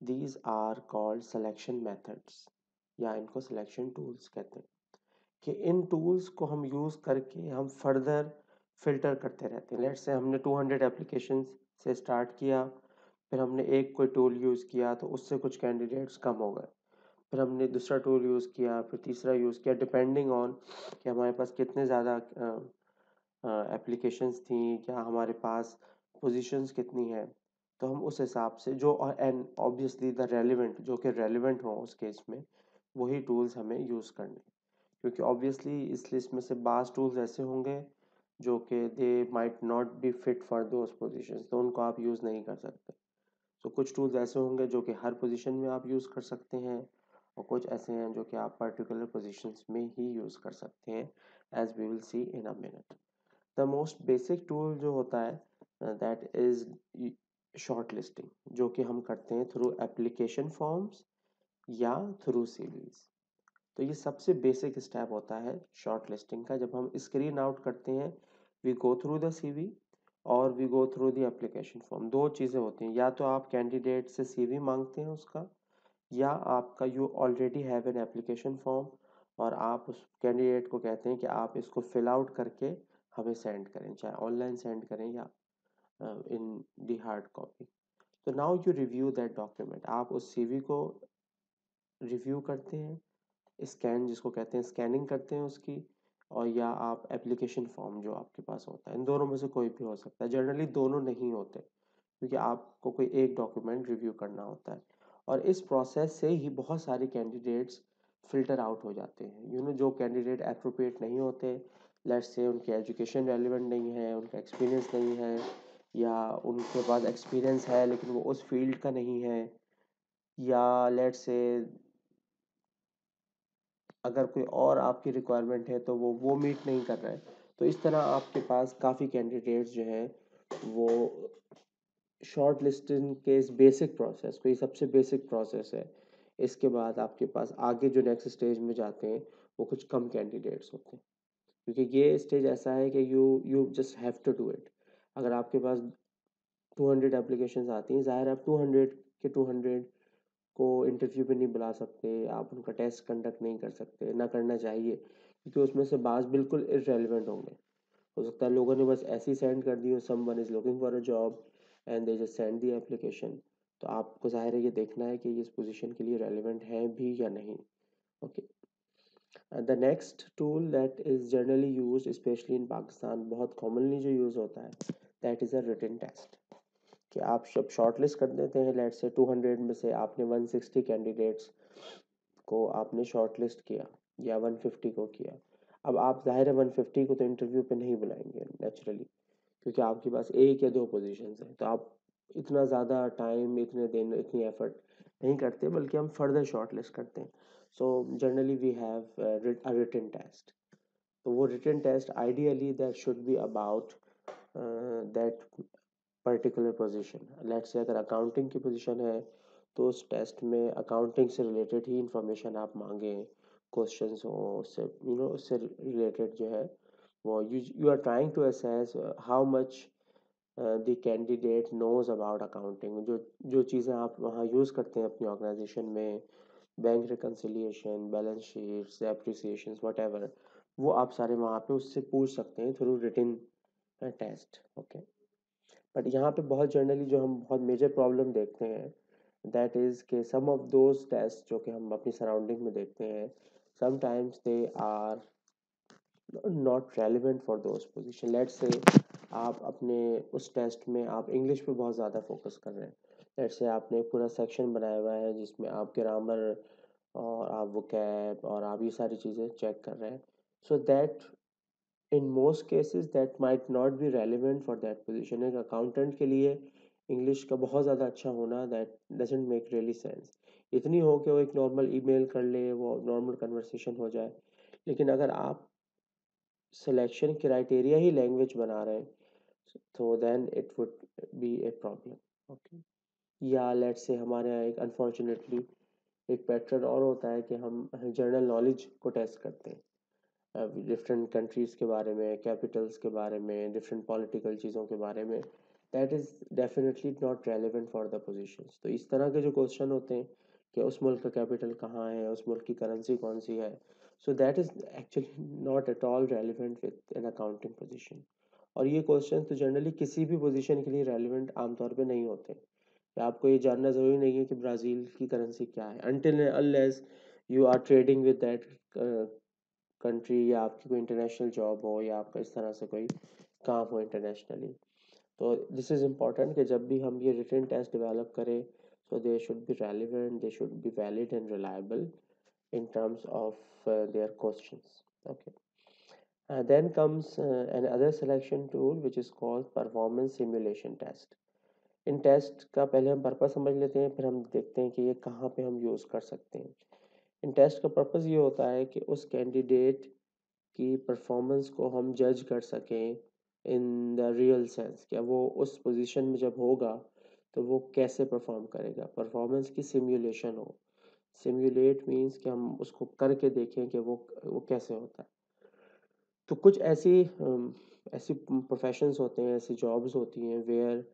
these are called selection methods, या इनको सिलेक्शन टूल्स कहते हैं। कि इन टूल्स को हम यूज़ करके हम फर्दर फिल्टर करते रहते हैं। लेट्स से हमने 200 एप्लीकेशन से स्टार्ट किया, फिर हमने एक कोई टूल यूज़ किया तो उससे कुछ कैंडिडेट्स कम हो गए, फिर हमने दूसरा टूल यूज़ किया, फिर तीसरा यूज़ किया, डिपेंडिंग ऑन कि हमारे पास कितने ज़्यादा एप्लीकेशंस थी, क्या हमारे पास पोजीशंस कितनी हैं, तो हम उस हिसाब से जो, एंड ऑब्वियसली द रेलिवेंट, जो कि रेलिवेंट हो उस केस में, वही टूल्स हमें यूज़ करने। क्योंकि ऑब्वियसली इस लिस्ट में से बास टूल्स ऐसे होंगे जो कि they might not be fit for those positions, तो उनको आप यूज़ नहीं कर सकते। तो कुछ टूल्स ऐसे होंगे जो कि हर पोजीशन में आप यूज़ कर सकते हैं, और कुछ ऐसे हैं जो कि आप पर्टिकुलर पोजीशंस में ही यूज़ कर सकते हैं, as we will see in a minute. The most basic tool जो होता है दैट इज शॉर्ट लिस्टिंग, जो कि हम करते हैं थ्रू एप्लीकेशन फॉर्म्स या थ्रू सीवीज। तो ये सबसे बेसिक स्टेप होता है शॉर्ट लिस्टिंग का। जब हम स्क्रीन आउट करते हैं, we go through the CV और we go through the application form. दो चीज़ें होती हैं, या तो आप कैंडिडेट से सीवी मांगते हैं उसका, या आपका you already have an application form और आप उस कैंडिडेट को कहते हैं कि आप इसको फिल आउट करके हमें सेंड करें, चाहे ऑनलाइन सेंड करें या इन दी हार्ड कॉपी। तो now you review that document, आप उस सीवी को रिव्यू करते हैं, स्कैन जिसको कहते हैं, स्कैनिंग करते हैं उसकी, और या आप एप्लीकेशन फॉर्म जो आपके पास होता है, इन दोनों में से कोई भी हो सकता है। जनरली दोनों नहीं होते, क्योंकि आपको कोई एक डॉक्यूमेंट रिव्यू करना होता है, और इस प्रोसेस से ही बहुत सारे कैंडिडेट्स फिल्टर आउट हो जाते हैं। जो कैंडिडेट अप्रोप्रिएट नहीं होते, लेट्स से उनकी एजुकेशन रेलिवेंट नहीं है, उनका एक्सपीरियंस नहीं है, या उनके पास एक्सपीरियंस है लेकिन वो उस फील्ड का नहीं है, या लेट्स से अगर कोई और आपकी रिक्वायरमेंट है तो वो मीट नहीं कर रहा है। तो इस तरह आपके पास काफ़ी कैंडिडेट्स जो हैं वो शॉर्ट लिस्टिंग के इस बेसिक प्रोसेस को, ये सबसे बेसिक प्रोसेस है। इसके बाद आपके पास आगे जो नेक्स्ट स्टेज में जाते हैं वो कुछ कम कैंडिडेट्स होते हैं, क्योंकि ये स्टेज ऐसा है कि you just have to do it. अगर आपके पास 200 एप्लीकेशंस आती हैं, ज़ाहिर है आप 200 के 200 को इंटरव्यू पे नहीं बुला सकते, आप उनका टेस्ट कंडक्ट नहीं कर सकते, ना करना चाहिए, क्योंकि उसमें से बाज़ बिल्कुल इररेलेवेंट होंगे। हो सकता है लोगों ने बस ऐसे ही सेंड कर दी हो, someone is looking for a job and they just send the application. तो आपको ज़ाहिर है ये देखना है कि ये इस पोजीशन के लिए रेलेवेंट है भी या नहीं। Okay, the next tool that is generally used specially in Pakistan, बहुत कॉमनली जो यूज़ होता है, that is a written test. कि आप जब शॉर्ट लिस्ट कर देते हैं, लेट से 200 में से आपने 160 कैंडिडेट्स को आपने शॉर्ट लिस्ट किया, या 150 को किया। अब आप ज़ाहिर है 150 को तो इंटरव्यू पे नहीं बुलाएंगे नेचुरली, क्योंकि आपके पास एक या दो पोजीशंस हैं, तो आप इतना ज़्यादा टाइम, इतने दिन, इतनी एफर्ट नहीं करते, बल्कि हम फर्दर शॉर्ट लिस्ट करते हैं। So generally we have a written test. तो वो written test ideally that should be about that particular position. Let's say अगर अकाउंटिंग की पोजीशन है तो उस टेस्ट में अकाउंटिंग से रिलेटेड ही इंफॉर्मेशन आप मांगें, क्वेश्चंस हो उससे उससे रिलेटेड जो है वो you are trying to assess how much the candidate knows about accounting. जो चीज़ें आप वहाँ यूज़ करते हैं अपनी ऑर्गेनाइजेशन में, bank reconciliation, balance sheets, appreciations, what, वो आप सारे वहाँ पे उससे पूछ सकते हैं through written test. Okay, but यहाँ पे बहुत जनरली जो हम बहुत मेजर प्रॉब्लम देखते हैं दैट इज़ के सम ऑफ दोज टेस्ट जो कि हम अपनी सराउंडिंग में देखते हैं, sometimes they are not relevant for those position. Let's say आप अपने उस टेस्ट में आप इंग्लिश पे बहुत ज़्यादा फोकस कर रहे हैं। लेट्स से आपने एक पूरा सेक्शन बनाया हुआ है जिसमें आप ग्रामर और आप वोकैब और आप ये सारी चीज़ें चेक कर रहे हैं, so that in most cases that might not be relevant for that position। एक अकाउंटेंट के लिए इंग्लिश का बहुत ज़्यादा अच्छा होना that doesn't make really sense। इतनी हो कि वो एक नॉर्मल ईमेल कर ले, वो नॉर्मल कन्वर्सेशन हो जाए, लेकिन अगर आप सिलेक्शन क्राइटेरिया ही लैंग्वेज बना रहे हैं तो then it would be a problem. Okay, या लेट्स से हमारे यहाँ एक अनफॉर्चुनेटली एक पैटर्न और होता है कि हम जनरल नॉलेज को टेस्ट करते हैं डिफरेंट कंट्रीज़ के बारे में, कैपिटल्स के बारे में, डिफरेंट पॉलिटिकल चीज़ों के बारे में। That is definitely not relevant for the positions. तो इस तरह के जो क्वेश्चन होते हैं कि उस मुल्क का कैपिटल कहाँ है, उस मुल्क की करेंसी कौन सी है, so that is actually not at all relevant with an accounting position. और ये क्वेश्चन तो जनरली किसी भी पोजीशन के लिए रेलिवेंट आमतौर पे नहीं होते कि आपको ये जानना ज़रूरी नहीं है कि ब्राज़ील की करेंसी क्या है, until unless you are trading with that country, या आपकी कोई इंटरनेशनल जॉब हो, या आपका इस तरह से कोई काम हो इंटरनेशनली। तो दिस इज़ इम्पॉर्टेंट कि जब भी हम ये रिटन टेस्ट डेवलप करें, so they should be relevant, they should be valid and reliable in terms of their questions। Okay, then comes another selection tool which is called performance simulation test। In test का पहले हम purpose समझ लेते हैं, फिर हम देखते हैं कि ये कहाँ पे हम यूज़ कर सकते हैं। इन टेस्ट का पर्पस ये होता है कि उस कैंडिडेट की परफॉर्मेंस को हम जज कर सकें इन द रियल सेंस, क्या वो उस पोजीशन में जब होगा तो वो कैसे परफॉर्म करेगा, परफॉर्मेंस की सिमुलेशन हो। सिमुलेट मीन्स कि हम उसको करके देखें कि वो कैसे होता है। तो कुछ ऐसी प्रोफेशंस होते हैं, ऐसी जॉब्स होती हैं वेयर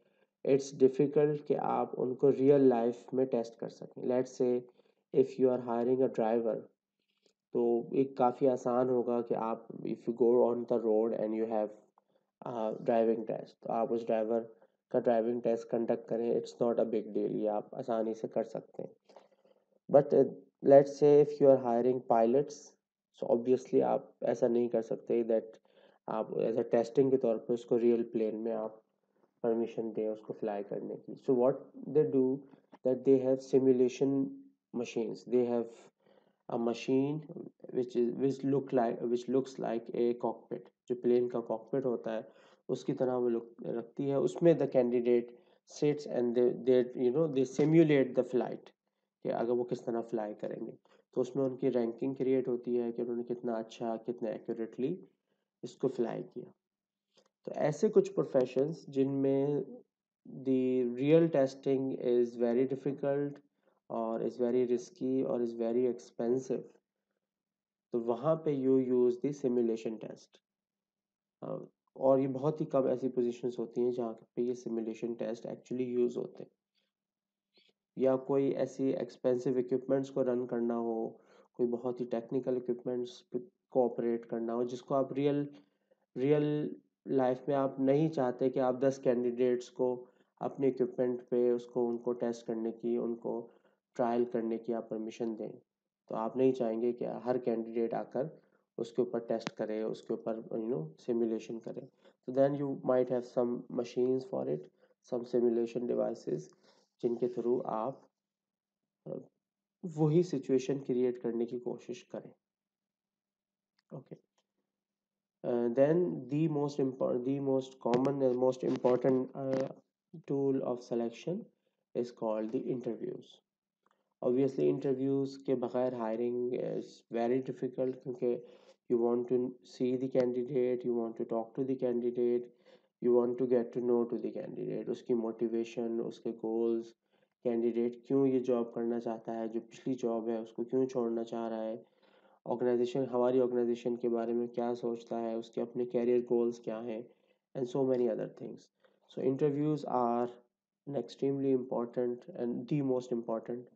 इट्स डिफ़िकल्ट कि आप उनको रियल लाइफ में टेस्ट कर सकें। Let's say if you are hiring a driver, तो एक काफ़ी आसान होगा कि आप if you go on the road and you have driving test, तो आप उस ड्राइवर का ड्राइविंग टेस्ट कंडक्ट करें, it's not a big deal, ये आप आसानी से कर सकते हैं। But let's say if you are hiring pilots, so obviously आप ऐसा नहीं कर सकते दैट आप एज अ टेस्टिंग के तौर पे उसको रियल प्लेन में आप परमिशन दें उसको फ्लाई करने की। So what they do that they have simulation machines, they have a machine which looks like a cockpit। जो प्लेन का कॉकपिट होता है उसकी तरह वो लुक रखती है, उसमें the candidate sits and they simulate the flight कि अगर वो किस तरह फ्लाई करेंगे। तो उसमें उनकी रैंकिंग क्रिएट होती है कि उन्होंने कितना अच्छा, कितना एक्यूरेटली इसको फ्लाई किया। तो ऐसे कुछ प्रोफेशंस जिनमें the real testing is very difficult और इज़ वेरी रिस्की और इज़ वेरी एक्सपेंसिव, तो वहाँ पे you use the simulation test. और ये बहुत ही कम ऐसी पोजीशंस होती हैं जहाँ पे ये सिमुलेशन टेस्ट एक्चुअली यूज़ होते हैं, या कोई ऐसी एक्सपेंसिव इक्विपमेंट्स को रन करना हो, कोई बहुत ही टेक्निकल इक्विपमेंट्स को ऑपरेट करना हो जिसको आप रियल रियल लाइफ में आप नहीं चाहते कि आप 10 कैंडिडेट्स को अपने इक्विपमेंट पे उसको उनको टेस्ट करने की, उनको ट्रायल करने की आप परमिशन दें। तो आप नहीं चाहेंगे कि हर कैंडिडेट आकर उसके ऊपर टेस्ट करे, उसके ऊपर सिमुलेशन करे। तो then you might have some machines for it, some simulation devices जिनके थ्रू आप अ, वही सिचुएशन क्रिएट करने की कोशिश करें। Okay, then the most common and most important tool of selection is called the interviews। Obviously interviews के बगैर hiring is very difficult क्योंकि you want to see the candidate, you want to talk to the candidate, you want to get to know to the candidate, उसकी motivation, उसके goals, candidate क्यों ये job करना चाहता है, जो पिछली जॉब है उसको क्यों छोड़ना चाह रहा है, ऑर्गेनाइजेशन हमारी ऑर्गेनाइजेशन के बारे में क्या सोचता है, उसके अपने कैरियर गोल्स क्या हैं, and so many other things. So interviews are an extremely important and the most important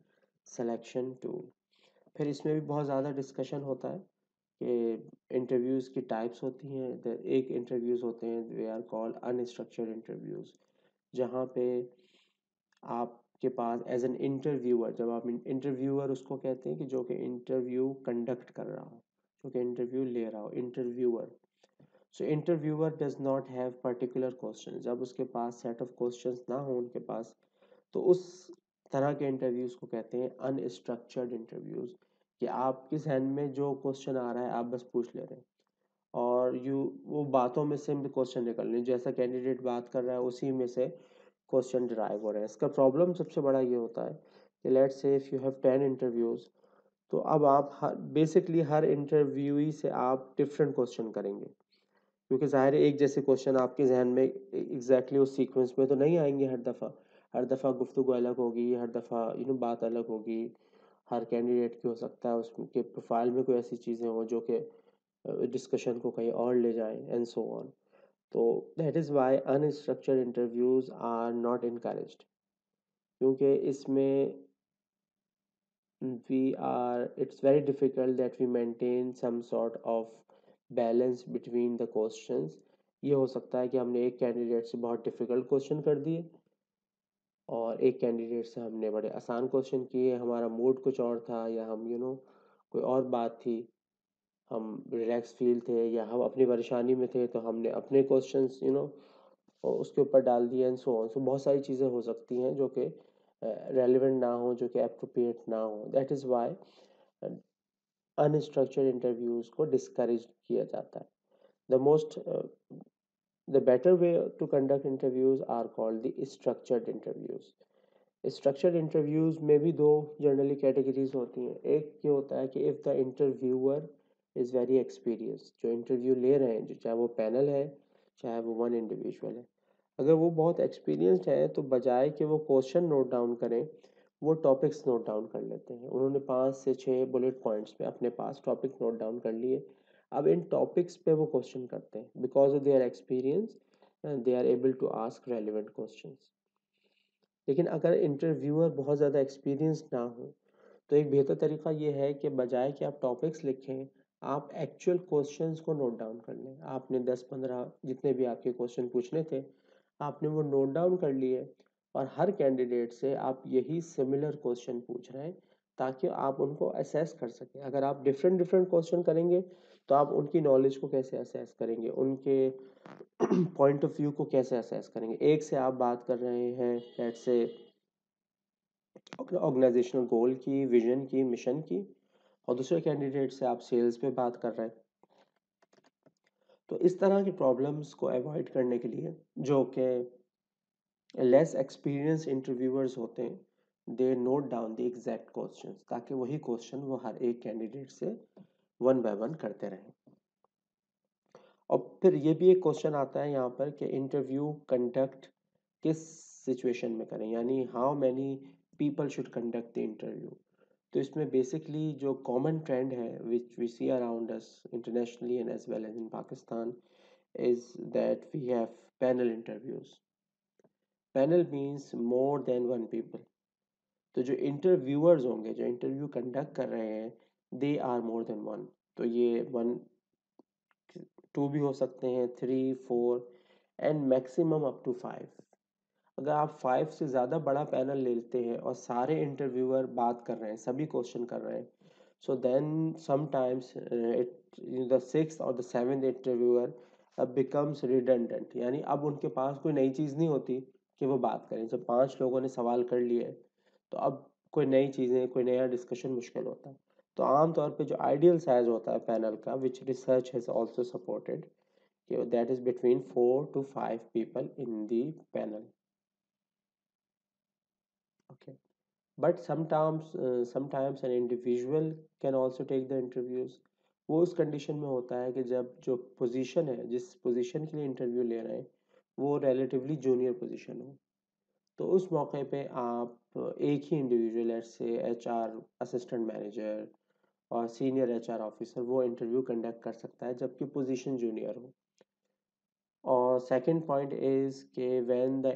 selection tool. फिर इसमें भी बहुत ज़्यादा डिस्कशन होता है कि इंटरव्यूज़ की टाइप्स होती हैं. एक इंटरव्यूज़ होते हैं they are called unstructured interviews, जहाँ पे आपके पास एज एन इंटरव्यूअर, जब आप इंटरव्यूअर उसको कहते हैं कि जो कि इंटरव्यू कंडक्ट कर रहा हो, जो कि इंटरव्यू ले रहा हो, interviewer. So interviewer does not have particular question. जब उसके पास सेट ऑफ क्वेश्चंस ना हो उनके पास, तो उस तरह के इंटरव्यूज को कहते हैं अनस्ट्रक्चर्ड इंटरव्यूज, कि आपके जहन में जो क्वेश्चन आ रहा है आप बस पूछ ले रहे हैं, और यू वो बातों में से क्वेश्चन निकल रहे हैं, जैसा कैंडिडेट बात कर रहा है उसी में से क्वेश्चन डिराइव हो रहे हैं. इसका प्रॉब्लम सबसे बड़ा ये होता है कि let's say if you have 10 interviews, तो अब आप बेसिकली हर इंटरव्यूई से आप डिफरेंट क्वेश्चन करेंगे, क्योंकि ज़ाहिर है एक जैसे क्वेश्चन आपके जहन में एग्जैक्टली उस सीक्वेंस में तो नहीं आएंगे हर दफ़ा गुफ्तगू अलग होगी, हर दफ़ा बात अलग होगी. हर कैंडिडेट की हो सकता है उसके प्रोफाइल में कोई ऐसी चीज़ें हों जो कि डिस्कशन को कहीं और ले जाएं, एंड सो ऑन. तो that is why unstructured interviews are not encouraged, क्योंकि इसमें it's very difficult that we maintain some sort of balance between the questions. ये हो सकता है कि हमने एक कैंडिडेट से बहुत डिफिकल्ट क्वेश्चन कर दिए, और एक कैंडिडेट से हमने बड़े आसान क्वेश्चन किए, हमारा मूड कुछ और था, या हम कोई और बात थी, हम रिलैक्स फील थे, या हम अपनी परेशानी में थे, तो हमने अपने क्वेश्चंस और उसके ऊपर डाल दिए, एंड सो ऑन. सो बहुत सारी चीज़ें हो सकती हैं जो कि रेलिवेंट ना हो, जो कि अप्रोप्रिएट ना हो. That is why unstructured interviews को डिस्करेज किया जाता है. The most the better way to conduct interviews are called the structured interviews. Structured interviews में भी दो जनरली कैटेगरीज होती हैं. एक ये होता है कि if the interviewer is very experience, जो इंटरव्यू ले रहे हैं, जो चाहे वो पैनल है चाहे वो वन इंडिविजुअल है, अगर वो बहुत एक्सपीरियंस्ड है तो बजाय कि वो क्वेश्चन नोट डाउन करें, वो टॉपिक्स नोट डाउन कर लेते हैं. उन्होंने 5 से 6 बुलेट पॉइंट्स में अपने पास टॉपिक नोट डाउन कर लिए. अब इन टॉपिक्स पे वो क्वेश्चन करते हैं, because of their experience they are able to ask relevant questions. लेकिन अगर इंटरव्यूअर बहुत ज़्यादा एक्सपीरियंस ना हो, तो एक बेहतर तरीका ये है कि बजाय कि आप टॉपिक्स लिखें, आप एक्चुअल क्वेश्चंस को नोट डाउन कर लें. आपने 10-15 जितने भी आपके क्वेश्चन पूछने थे, आपने वो नोट डाउन कर लिए, और हर कैंडिडेट से आप यही सिमिलर क्वेश्चन पूछ रहे हैं, ताकि आप उनको असेस कर सकें. अगर आप डिफरेंट डिफरेंट क्वेश्चन करेंगे, तो आप उनकी नॉलेज को कैसे असेस करेंगे, उनके पॉइंट ऑफ व्यू को कैसे असेस करेंगे. एक से आप बात कर रहे हैं लेट्स से ऑर्गेनाइजेशनल गोल की, विजन की, मिशन की, और दूसरे कैंडिडेट से आप सेल्स पे बात कर रहे हैं. तो इस तरह की प्रॉब्लम्स को अवॉइड करने के लिए, जो कि लेस एक्सपीरियंस इंटरव्यूअर्स होते हैं, they note down the exact questions, ताकि वही क्वेश्चन वो हर एक कैंडिडेट से वन बाय वन करते रहें. और फिर ये भी एक क्वेश्चन आता है यहाँ पर कि इंटरव्यू कंडक्ट किस सिचुएशन में करें, यानी how many people should conduct the interview. तो इसमें बेसिकली जो कॉमन ट्रेंड है which we see around us internationally and as well as in Pakistan, is that we have panel interviews. Panel means more than one people. तो जो interviewers होंगे, जो interview conduct कर रहे हैं, they are more than one. तो ये one, to भी हो सकते हैं, 3, 4, एंड मैक्सिमम अप टू 5. अगर आप 5 से ज़्यादा बड़ा पैनल लेते हैं और सारे इंटरव्यूअर बात कर रहे हैं, सभी क्वेश्चन कर रहे हैं, so then sometimes it the sixth और the seventh interviewer becomes redundant, यानी अब उनके पास कोई नई चीज़ नहीं होती कि वो बात करें. जब 5 लोगों ने सवाल कर लिए, तो अब कोई नई चीज़ें, कोई नया डिस्कशन मुश्किल होता है. तो आमतौर पे जो आइडियल साइज होता है पैनल का, which research has also supported, that is between 4 to 5 people in the panel. Okay, but sometimes an individual can also take the interviews. वो उस कंडीशन में होता है कि जब जो पोजीशन है, जिस पोजीशन के लिए इंटरव्यू ले रहे हैं, वो रिलेटिवली जूनियर पोजीशन हो. तो उस मौके पे आप एक ही इंडिविजुअल से एचआर असिस्टेंट मैनेजर और सीनियर एचआर ऑफिसर वो इंटरव्यू कंडक्ट कर सकता है जबकि पोजीशन जूनियर हो। और सेकंड पॉइंट इज के when the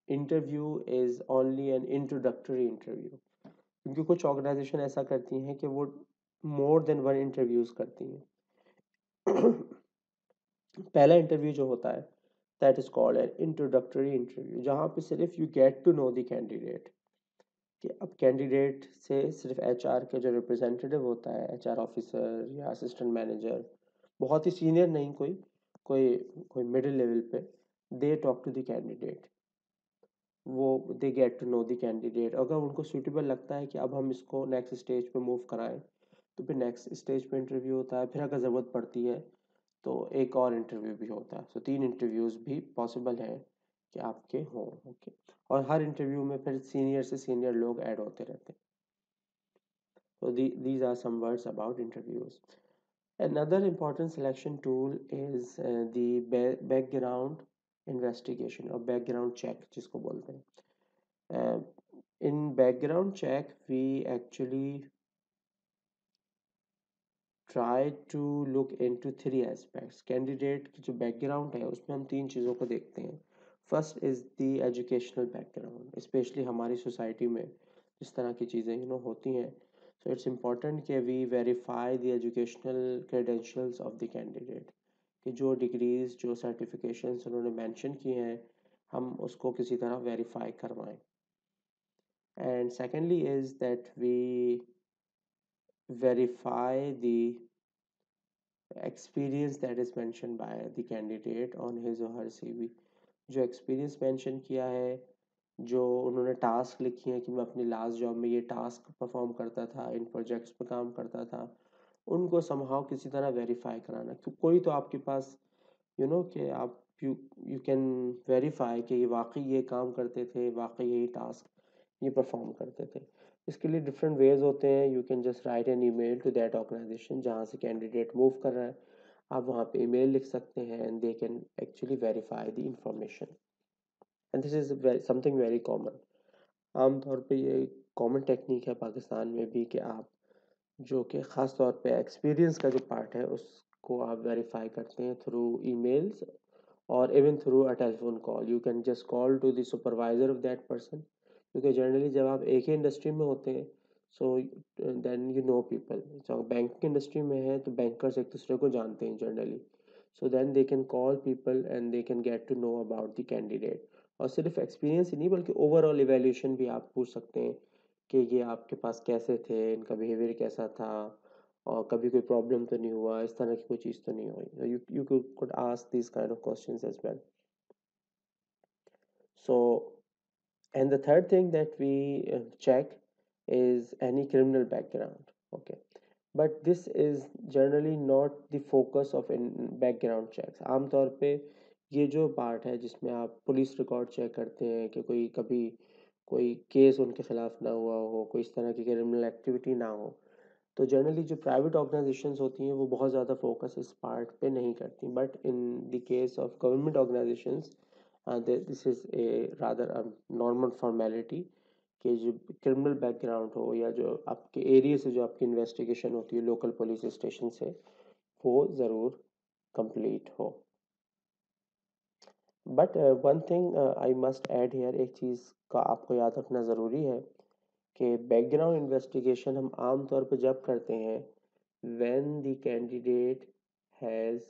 interview is only an introductory interview, क्योंकि कुछ ऑर्गेनाइजेशन ऐसा करती हैं कि वो मोर देन वन इंटरव्यूज करती हैं। पहला इंटरव्यू जो होता है that is called an introductory interview, जहाँ पे सिर्फ you get to know the candidate, कि अब कैंडिडेट से सिर्फ एचआर के जो रिप्रेजेंटेटिव होता है, एचआर ऑफिसर या असिस्टेंट मैनेजर, बहुत ही सीनियर नहीं, कोई कोई कोई मिडिल लेवल पे, they talk to the candidate. वो they get to know the candidate, अगर उनको सूटेबल लगता है कि अब हम इसको नेक्स्ट स्टेज पे मूव कराएं तो फिर नेक्स्ट स्टेज पे इंटरव्यू होता है, फिर अगर ज़रूरत पड़ती है तो एक और इंटरव्यू भी होता है। सो 3 इंटरव्यूज़ भी पॉसिबल है कि आपके हों। ओके, और हर इंटरव्यू में फिर सीनियर से सीनियर लोग ऐड होते रहते हैं। So these are some words about interviews. Another important selection tool is the background investigation or background check जिसको बोलते हैं। In background check we actually try to look into 3 aspects. Candidate की जो background है उसमें हम 3 चीज़ों को देखते हैं। First is the educational background, specially हमारी सोसाइटी में इस तरह की चीज़ें होती हैं। सो इट्स इम्पॉर्टेंट कि we verify the educational credentials of the candidate, कि जो डिग्रीज जो सर्टिफिकेशंस उन्होंने मेंशन किए हैं हम उसको किसी तरह वेरीफाई करवाएं। And secondly is that we verify the experience that is mentioned by the candidate on his or her CV। जो एक्सपीरियंस मेंशन किया है, जो उन्होंने टास्क लिखी है कि मैं अपनी लास्ट जॉब में ये टास्क परफॉर्म करता था, इन प्रोजेक्ट्स पे काम करता था, उनको समहाउ किसी तरह वेरीफाई कराना। कोई तो आपके पास कि आप यू यू कैन वेरीफाई कि ये वाकई ये काम करते थे, वाकई यही टास्क ये परफॉर्म करते थे। इसके लिए डिफरेंट वेज होते हैं। You can just write an email to that organization जहाँ से कैंडिडेट मूव कर रहा है, आप वहाँ पे ईमेल लिख सकते हैं and they can actually verify the information. And this is something very common. आमतौर पे ये कॉमन टेक्निक है पाकिस्तान में भी कि आप जो कि ख़ास तौर पे एक्सपीरियंस का जो पार्ट है उसको आप वेरीफाई करते हैं थ्रू ईमेल्स और even through a telephone call. You can just call to the supervisor of that person, क्योंकि जनरली जब आप एक ही इंडस्ट्री में होते हैं so then you know people. जो बैंकिंग इंडस्ट्री में है तो बैंकर्स एक दूसरे को जानते हैं generally, so then they can call people and they can get to know about the candidate. और सिर्फ एक्सपीरियंस ही नहीं बल्कि ओवरऑल इवेल्यूशन भी आप पूछ सकते हैं कि ये आपके पास कैसे थे, इनका बिहेवियर कैसा था, और कभी कोई प्रॉब्लम तो नहीं हुआ, इस तरह की कोई चीज़ तो नहीं हुई। You could ask these kind of questions as well. So, and the third thing that we check is any criminal background. Okay, but this is generally not the focus of in background checks. आमतौर पे ये जो part है जिसमें आप police record check करते हैं कि कोई कभी कोई केस उनके खिलाफ ना हुआ हो, कोई इस तरह की क्रिमिनल एक्टिविटी ना हो, तो जनरली जो प्राइवेट ऑर्गेनाइजेशंस होती हैं वो बहुत ज़्यादा फोकस इस पार्ट पे नहीं करती। But in the case of government organisations this is A rather normal formality कि जो क्रिमिनल बैकग्राउंड हो या जो आपके एरिया से जो आपकी इन्वेस्टिगेशन होती है लोकल पुलिस स्टेशन से, वो ज़रूर कंप्लीट हो। But one thing I must add here, एक चीज़ का आपको याद रखना ज़रूरी है कि बैकग्राउंड इन्वेस्टिगेशन हम आम तौर पर जब करते हैं when the candidate has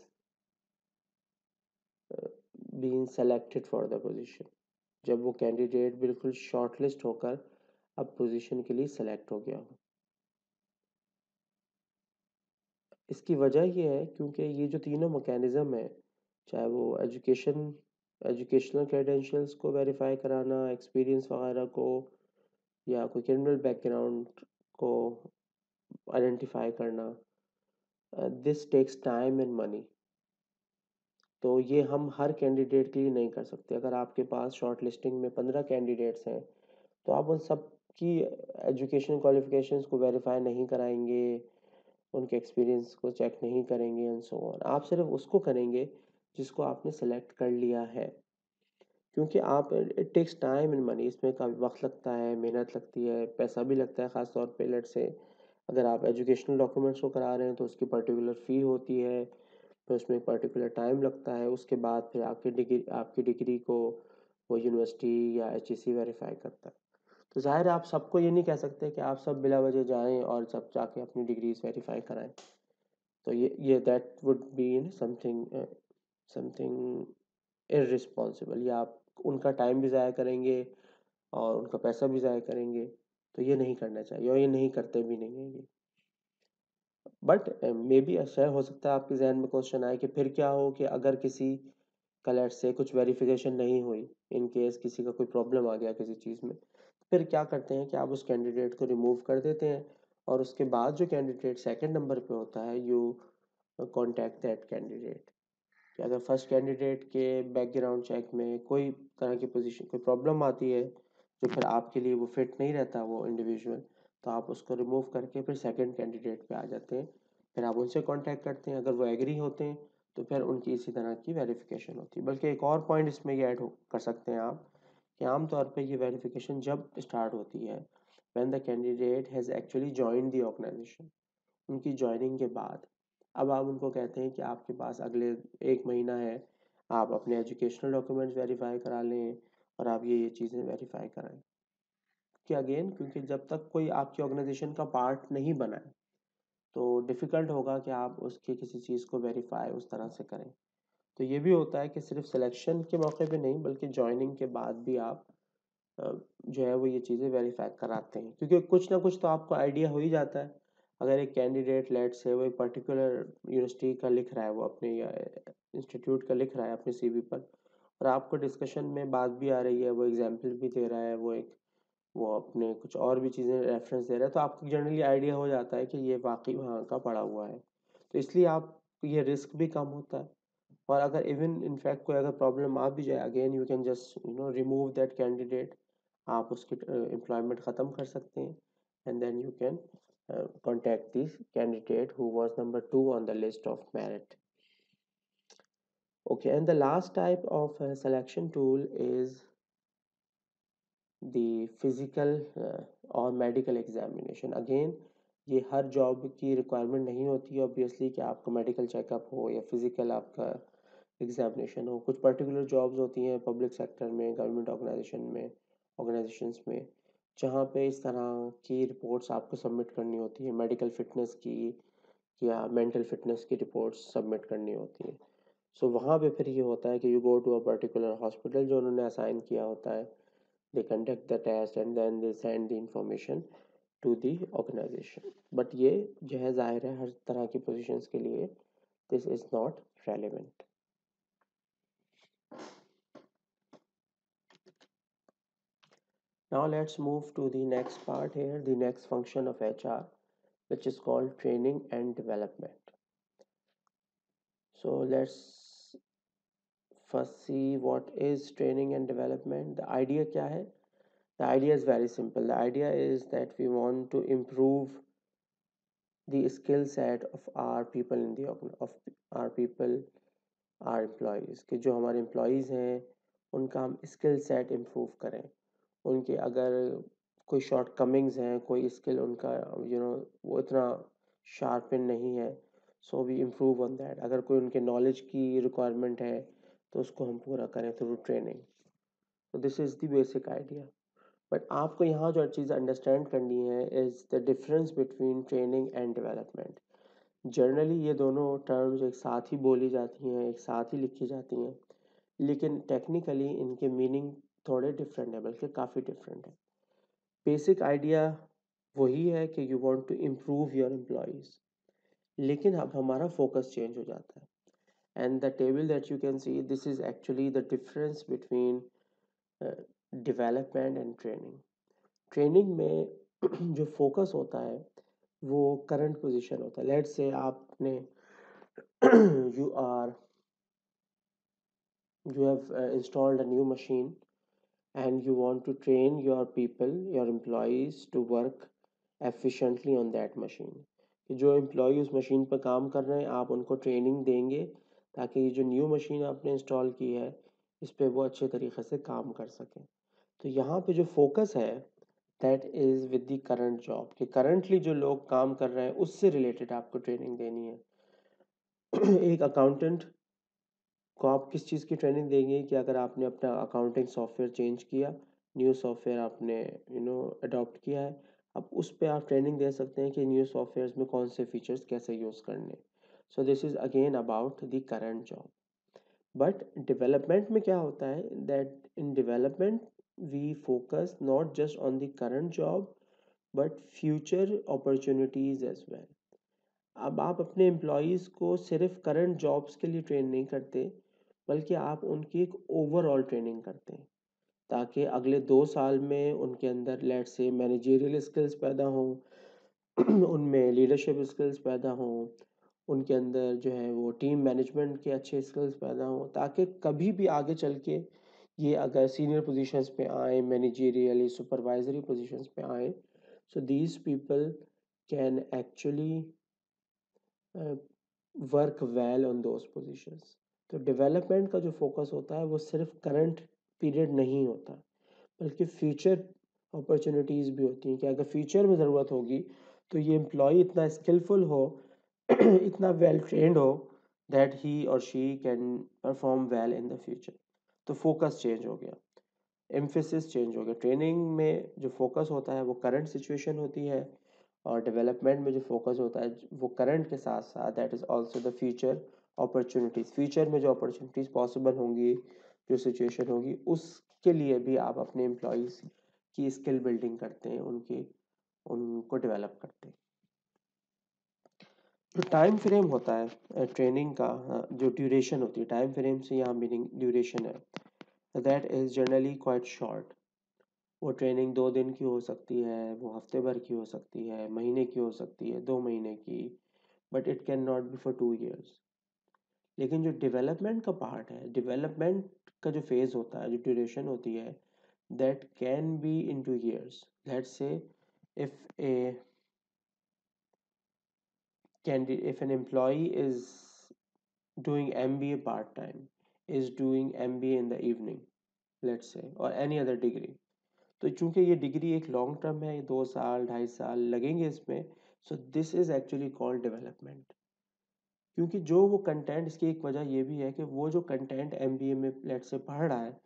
been selected for the position, जब वो कैंडिडेट बिल्कुल शॉर्टलिस्ट होकर अब पोजीशन के लिए सेलेक्ट हो गया हो। इसकी वजह ये है क्योंकि ये जो तीनों मैकेनिज्म है, चाहे वो एजुकेशनल क्रेडेंशियल्स को वेरीफाई कराना, एक्सपीरियंस वगैरह को, या कोई क्रिमिनल बैकग्राउंड को आइडेंटिफाई करना, this takes time and money. तो ये हम हर कैंडिडेट के लिए नहीं कर सकते। अगर आपके पास शॉर्ट लिस्टिंग में 15 कैंडिडेट्स हैं तो आप उन सब की एजुकेशन क्वालिफिकेशंस को वेरीफाई नहीं कराएंगे, उनके एक्सपीरियंस को चेक नहीं करेंगे एंड सो ऑन। आप सिर्फ उसको करेंगे जिसको आपने सेलेक्ट कर लिया है। क्योंकि आप it takes time and money, इसमें काफ़ी वक्त लगता है, मेहनत लगती है, पैसा भी लगता है। ख़ास तौर पे लेट्स से अगर आप एजुकेशनल डॉक्यूमेंट्स को करा रहे हैं तो उसकी पर्टिकुलर फ़ी होती है, फिर उसमें एक पर्टिकुलर टाइम लगता है। उसके बाद फिर आपकी डिग्री को वो यूनिवर्सिटी या एचईसी वेरीफाई करता है। तो ज़ाहिर है आप सबको ये नहीं कह सकते कि आप सब बिला वजह जाएं और सब जाके अपनी डिग्रीज वेरीफाई कराएं। तो ये that would be something something irresponsible, या आप उनका टाइम भी ज़ाया करेंगे और उनका पैसा भी ज़ाया करेंगे। तो ये नहीं करना चाहिए और ये नहीं करते भी नहीं है ये। बट मे बी शायद हो सकता है आपके जहन में क्वेश्चन आए कि फिर क्या हो कि अगर किसी का लेट से कुछ वेरिफिकेशन नहीं हुई, इन केस किसी का कोई प्रॉब्लम आ गया किसी चीज़ में, फिर क्या करते हैं कि आप उस कैंडिडेट को रिमूव कर देते हैं और उसके बाद जो कैंडिडेट सेकंड नंबर पे होता है यू कॉन्टैक्ट दैट कैंडिडेट। कि अगर फर्स्ट कैंडिडेट के बैकग्राउंड चेक में कोई तरह की पोजीशन कोई प्रॉब्लम आती है जो फिर आपके लिए वो फिट नहीं रहता वो इंडिविजुअल, तो आप उसको रिमूव करके फिर सेकंड कैंडिडेट पे आ जाते हैं। फिर आप उनसे कांटेक्ट करते हैं, अगर वो एग्री होते हैं तो फिर उनकी इसी तरह की वेरिफिकेशन होती है। बल्कि एक और पॉइंट इसमें ये ऐड कर सकते हैं आप कि आमतौर पर ये वेरिफिकेशन जब स्टार्ट होती है when the candidate has actually joined the organization, उनकी जॉइनिंग के बाद। अब आप उनको कहते हैं कि आपके पास अगले 1 महीना है, आप अपने एजुकेशनल डॉक्यूमेंट्स वेरीफाई करा लें और आप ये चीज़ें वेरीफाई कराएं। कि अगेन क्योंकि जब तक कोई आपकी ऑर्गेनाइजेशन का पार्ट नहीं बना है तो डिफ़िकल्ट होगा कि आप उसकी किसी चीज़ को वेरीफाई उस तरह से करें। तो ये भी होता है कि सिर्फ सिलेक्शन के मौके पे नहीं बल्कि जॉइनिंग के बाद भी आप अ, जो है वो ये चीज़ें वेरीफाई कराते हैं, क्योंकि कुछ ना कुछ तो आपको आइडिया हो ही जाता है। अगर एक कैंडिडेट लेट से वो एक पर्टिकुलर यूनिवर्सिटी का लिख रहा है, वो अपने या इंस्टीट्यूट का लिख रहा है अपने सीवी पर, और आपको डिस्कशन में बात भी आ रही है, वो एग्जाम्पल भी दे रहा है, वो अपने कुछ और भी चीज़ें रेफरेंस दे रहा है, तो आपको जनरली आइडिया हो जाता है कि ये वाकई वहाँ का पढ़ा हुआ है। तो इसलिए आप ये रिस्क भी कम होता है। और अगर इवन इनफैक्ट कोई अगर प्रॉब्लम आ भी जाए again you can just remove that candidate, आप उसकी एम्प्लॉयमेंट ख़त्म कर सकते हैं and then you can contact the candidate who was number 2 on the list of merit. Okay, and the last type of selection tool is the physical और medical examination. Again ये हर job की requirement नहीं होती है obviously कि आपका medical checkup हो या फिजिकल आपका एग्जामिनेशन हो। कुछ पर्टिकुलर जॉब्स होती हैं पब्लिक सेक्टर में, गवर्नमेंट ऑर्गेनाइजेशंस में, जहाँ पे इस तरह की रिपोर्ट्स आपको सबमिट करनी होती है, मेडिकल फिटनेस की या मेंटल फिटनेस की रिपोर्ट्स सबमिट करनी होती हैं। सो वहाँ पे फिर ये होता है कि you go to a particular hospital जो उन्होंने असाइन किया होता है, they conduct the test and then they send the information to the organization. But ये जो है जाहिर है हर तरह की positions के लिए this is not relevant. Now let's move to the next part here, the next function of HR, which is called training and development. So let's first see what is training and development. The idea क्या है? The idea is very simple. The idea is that we want to improve the skill set of our people in the of our people, our employees, कि जो हमारे employees हैं उनका हम skill set improve करें। उनके अगर कोई शॉर्ट कमिंग्स हैं, कोई स्किल उनका वो इतना शार्पन नहीं है, so we improve on that. अगर कोई उनके नॉलेज की रिक्वायरमेंट है तो उसको हम पूरा करें थ्रू ट्रेनिंग। तो this is the basic idea. But आपको यहाँ जो चीज़ अंडरस्टैंड करनी है is the difference between training and development. Generally ये दोनों टर्म्स एक साथ ही बोली जाती हैं, एक साथ ही लिखी जाती हैं, लेकिन टेक्निकली इनके मीनिंग थोड़े डिफरेंट है, बल्कि काफ़ी डिफरेंट है। बेसिक आइडिया वही है कि you want to improve your employees, लेकिन अब हमारा फोकस चेंज हो जाता है। And the table that you can see, this is actually the difference between development and training. Training में जो फोकस होता है वो करंट पोजीशन होता है। लेट्स से आपने you are you have installed a new machine and you want to train your people, your employees to work efficiently on that machine। कि जो एम्प्लॉय उस मशीन पर काम कर रहे हैं आप उनको ट्रेनिंग देंगे ताकि ये जो न्यू मशीन आपने इंस्टॉल की है इस पे वो अच्छे तरीके से काम कर सकें। तो यहाँ पे जो फोकस है that is with the current job, कि करंटली जो लोग काम कर रहे हैं उससे रिलेटेड आपको ट्रेनिंग देनी है। एक अकाउंटेंट को आप किस चीज़ की ट्रेनिंग देंगे कि अगर आपने अपना अकाउंटिंग सॉफ्टवेयर चेंज किया, न्यू सॉफ्टवेयर आपने अडॉप्ट किया है, अब उस पे आप ट्रेनिंग दे सकते हैं कि न्यू सॉफ्टवेयर में कौन से फीचर्स कैसे यूज़ करने। So this is again about the current job. But development में क्या होता है that in development we focus not just on the current job but future opportunities as well. अब आप अपने एम्प्लॉयज़ को सिर्फ करंट जॉब्स के लिए ट्रेन नहीं करते, बल्कि आप उनकी एक ओवरऑल ट्रेनिंग करते हैं, ताकि अगले 2 साल में उनके अंदर लेट से मैनेजेरियल स्किल्स पैदा हों, उनमें लीडरशिप स्किल्स पैदा हों, उनके अंदर जो है वो टीम मैनेजमेंट के अच्छे स्किल्स पैदा हों, ताकि कभी भी आगे चल के ये अगर सीनियर पोजीशंस पे आए, मैनेजेरियल सुपरवाइजरी पोजीशंस पे आए, so these people can actually work well on those positions. तो डेवलपमेंट का जो फोकस होता है वो सिर्फ करंट पीरियड नहीं होता, बल्कि फ्यूचर अपॉर्चुनिटीज़ भी होती हैं कि अगर फ्यूचर में ज़रूरत होगी तो ये एम्प्लॉय इतना स्किलफुल हो, इतना वेल ट्रेंड हो दैट ही और she can perform well in the future. तो फोकस चेंज हो गया, एम्फेसिस चेंज हो गया। ट्रेनिंग में जो फोकस होता है वो करंट सिचुएशन होती है, और डेवलपमेंट में जो फोकस होता है वो करंट के साथ साथ that is also the future opportunities. Future में जो अपॉर्चुनिटीज़ पॉसिबल होंगी, जो सिचुएशन होगी, उसके लिए भी आप अपने एम्प्लॉयज़ की स्किल बिल्डिंग करते हैं, उनकी उनको डेवलप करते हैं। जो टाइम फ्रेम होता है ट्रेनिंग का, जो ड्यूरेशन होती है, टाइम फ्रेम से यहाँ मीनिंग ड्यूरेशन है, that is generally quite short. वो ट्रेनिंग 2 दिन की हो सकती है, वो हफ्ते भर की हो सकती है, महीने की हो सकती है, 2 महीने की, but it can not be for 2 years। लेकिन जो डेवलपमेंट का पार्ट है, डेवलपमेंट का जो फेज होता है, जो ड्यूरेशन होती है, that can be in 2 years। Let's say if a if an employee is doing MBA part time, is doing MBA in the evening, let's say, or any other degree, तो चूंकि ये degree एक long term है, 2 साल 2.5 साल लगेंगे इसमें, सो this is actually called development. क्योंकि जो वो कंटेंट, इसकी एक वजह ये भी है कि वो जो कंटेंट एमबीए में लेट से पढ़ रहा है,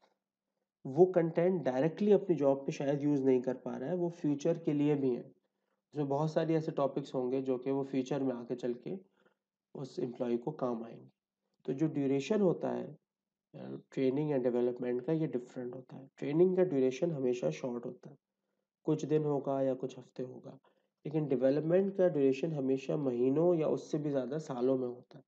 वो कंटेंट डायरेक्टली अपनी जॉब पे शायद यूज़ नहीं कर पा रहा है, वो फ्यूचर के लिए भी है। उसमें बहुत सारी ऐसे टॉपिक्स होंगे जो कि वो फ्यूचर में आके चल के उस एम्प्लॉय को काम आएंगे। तो जो ड्यूरेशन होता है ट्रेनिंग एंड डेवलपमेंट का, ये डिफरेंट होता है। ट्रेनिंग का ड्यूरेशन हमेशा शॉर्ट होता है, कुछ दिन होगा या कुछ हफ्ते होगा, लेकिन डेवलपमेंट का ड्यूरेशन हमेशा महीनों या उससे भी ज़्यादा सालों में होता है।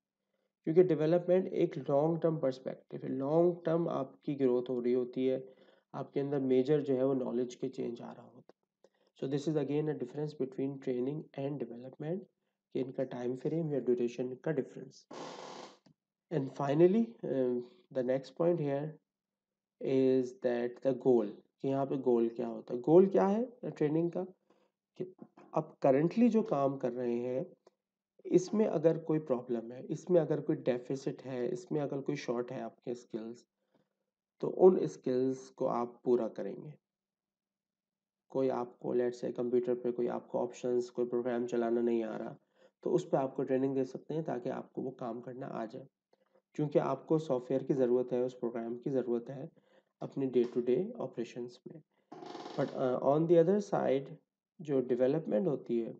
क्योंकि डेवलपमेंट एक लॉन्ग टर्म पर्सपेक्टिव है, लॉन्ग टर्म आपकी ग्रोथ हो रही होती है, आपके अंदर मेजर जो है वो नॉलेज के चेंज आ रहा होता है। So this is again a difference between training and development, कि इनका टाइम फ्रेम या ड्यूरेशन का difference. And finally the next point here is that the goal, कि यहाँ पे गोल क्या होता है। गोल क्या है ट्रेनिंग का, कि आप करंटली जो काम कर रहे हैं इसमें अगर कोई प्रॉब्लम है, इसमें अगर कोई डेफिसिट है, इसमें अगर कोई शॉर्ट है आपके स्किल्स, तो उन स्किल्स को आप पूरा करेंगे। कोई आपको लेट से कंप्यूटर पे कोई आपको ऑप्शंस, कोई प्रोग्राम चलाना नहीं आ रहा, तो उस पर आपको ट्रेनिंग दे सकते हैं ताकि आपको वो काम करना आ जाए। क्योंकि आपको सॉफ्टवेयर की ज़रूरत है, उस प्रोग्राम की ज़रूरत है अपने डे टू डे ऑपरेशंस में। But on the other side जो डेवलपमेंट होती है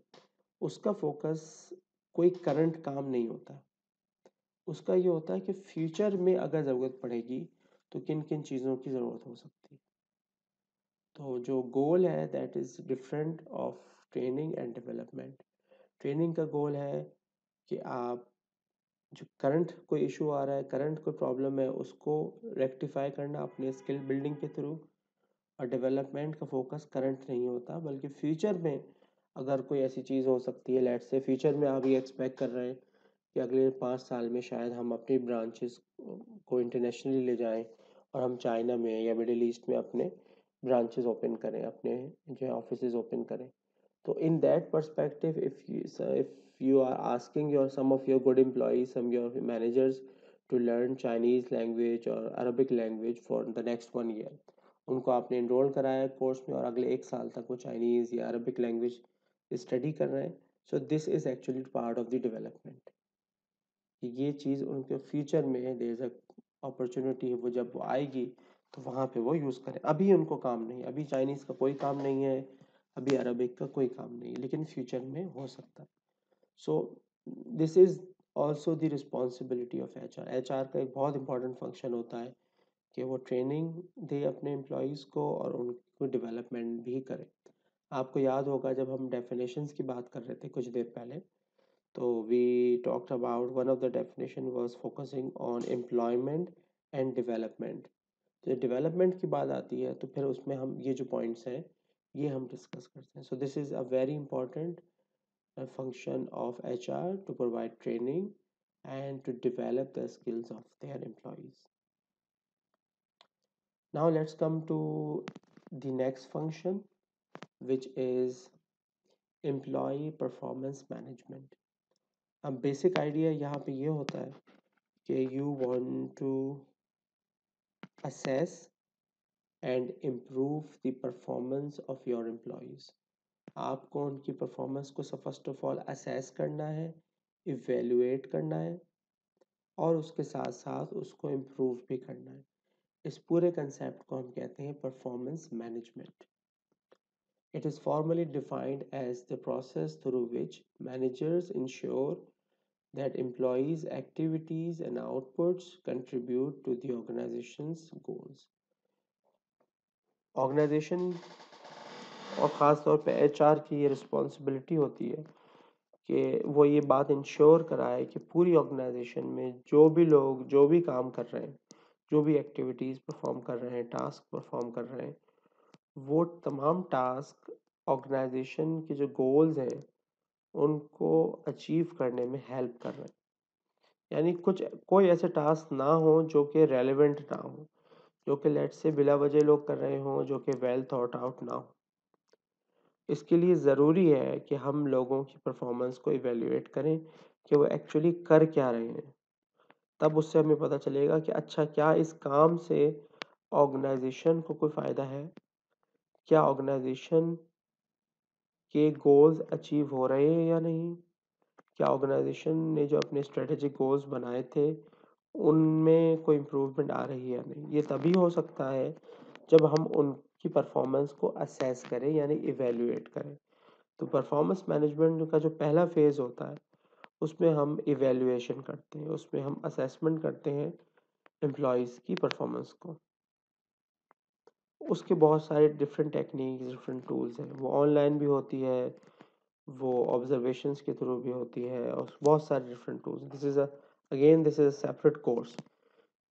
उसका फोकस कोई करंट काम नहीं होता, उसका ये होता है कि फ्यूचर में अगर ज़रूरत पड़ेगी तो किन किन चीज़ों की ज़रूरत हो सकती है। तो जो गोल है that is different of training and development. Training का गोल है कि आप जो करंट कोई इशू आ रहा है, करंट कोई प्रॉब्लम है, उसको रेक्टिफाई करना अपने स्किल बिल्डिंग के थ्रू। और डेवलपमेंट का फोकस करंट नहीं होता, बल्कि फ्यूचर में अगर कोई ऐसी चीज़ हो सकती है, लेट्स से फ्यूचर में आप ये एक्सपेक्ट कर रहे हैं कि अगले 5 साल में शायद हम अपनी ब्रांचेस को इंटरनेशनली ले जाएं, और हम चाइना में या मिडिल ईस्ट में अपने ब्रांचेस ओपन करें, अपने जो है ऑफिस ओपन करें। तो in that perspective, if you are asking your some of your good employees, some your managers to learn Chinese language और Arabic language for the next 1 year. उनको आपने इनरोल कराया है कोर्स में और अगले 1 साल तक वो चाइनीज़ या अरबिक लैंग्वेज स्टडी कर रहे हैं। सो this is actually part of the development. ये चीज़ उनके फ्यूचर में देयर इज़ अ अपॉर्चुनिटी है, वो जब वो आएगी तो वहाँ पे वो यूज़ करें। अभी उनको काम नहीं है, अभी चाइनीज़ का कोई काम नहीं है, अभी अरबिक का कोई काम नहीं है, लेकिन फ्यूचर में हो सकता है। So this is also the responsibility of HR. HR का एक बहुत इंपॉर्टेंट फंक्शन होता है कि वो ट्रेनिंग दे अपने एम्प्लॉयज़ को और उनको डेवलपमेंट भी करे। आपको याद होगा जब हम डेफिनेशंस की बात कर रहे थे कुछ देर पहले, तो we talked about one of the definition was focusing on employment and development। तो डेवलपमेंट की बात आती है तो फिर उसमें हम ये जो पॉइंट्स हैं ये हम डिस्कस करते हैं। सो this is a very important function of HR to provide training and to develop the skills of their employees। Now let's come to the next function, which is employee performance management। अब basic idea यहाँ पे ये होता है कि you want to assess and improve the performance of your employees। आपको उनकी performance को फर्स्ट ऑफ ऑल असेस करना है, इवेल्युएट करना है और उसके साथ साथ उसको इम्प्रूव भी करना है। इस पूरे कंसेप्ट को हम कहते हैं performance management. It is formally defined as the process through which managers ensure that employees' activities and outputs contribute to the organization's goals। Organization और ख़ास तौर पे एचआर की ये रिस्पॉन्सिबिलिटी होती है कि वो ये बात इंश्योर कराए कि पूरी ऑर्गेनाइजेशन में जो भी लोग जो भी काम कर रहे हैं, जो भी एक्टिविटीज़ परफॉर्म कर रहे हैं, टास्क परफॉर्म कर रहे हैं, वो तमाम टास्क ऑर्गेनाइजेशन के जो गोल्स हैं उनको अचीव करने में हेल्प कर रहे हैं। यानी कुछ कोई ऐसे टास्क ना हो जो कि रेलेवेंट ना हो, जो कि लेट से बिला वजह लोग कर रहे हों, जो कि वेल थॉट आउट ना हो। इसके लिए ज़रूरी है कि हम लोगों की परफॉर्मेंस को इवेल्युएट करें कि वो एक्चुअली कर क्या रहे हैं। तब उससे हमें पता चलेगा कि अच्छा क्या इस काम से ऑर्गेनाइजेशन को कोई फ़ायदा है, क्या ऑर्गेनाइजेशन के गोल्स अचीव हो रहे हैं या नहीं, क्या ऑर्गेनाइजेशन ने जो अपने स्ट्रेटेजिक गोल्स बनाए थे उनमें कोई इम्प्रूवमेंट आ रही है या नहीं। ये तभी हो सकता है जब हम उनकी परफॉर्मेंस को असेस करें यानी इवेल्युएट करें। तो परफॉर्मेंस मैनेजमेंट का जो पहला फेज़ होता है उसमें हम इवेल्युएशन करते हैं, उसमें हम असेसमेंट करते हैं एम्प्लॉयज़ की परफॉर्मेंस को। उसके बहुत सारे डिफरेंट टेक्निक्स, डिफरेंट टूल्स हैं। वो ऑनलाइन भी होती है, वो ऑब्जर्वेशंस के थ्रू भी होती है और बहुत सारे different tools. This is a separate course.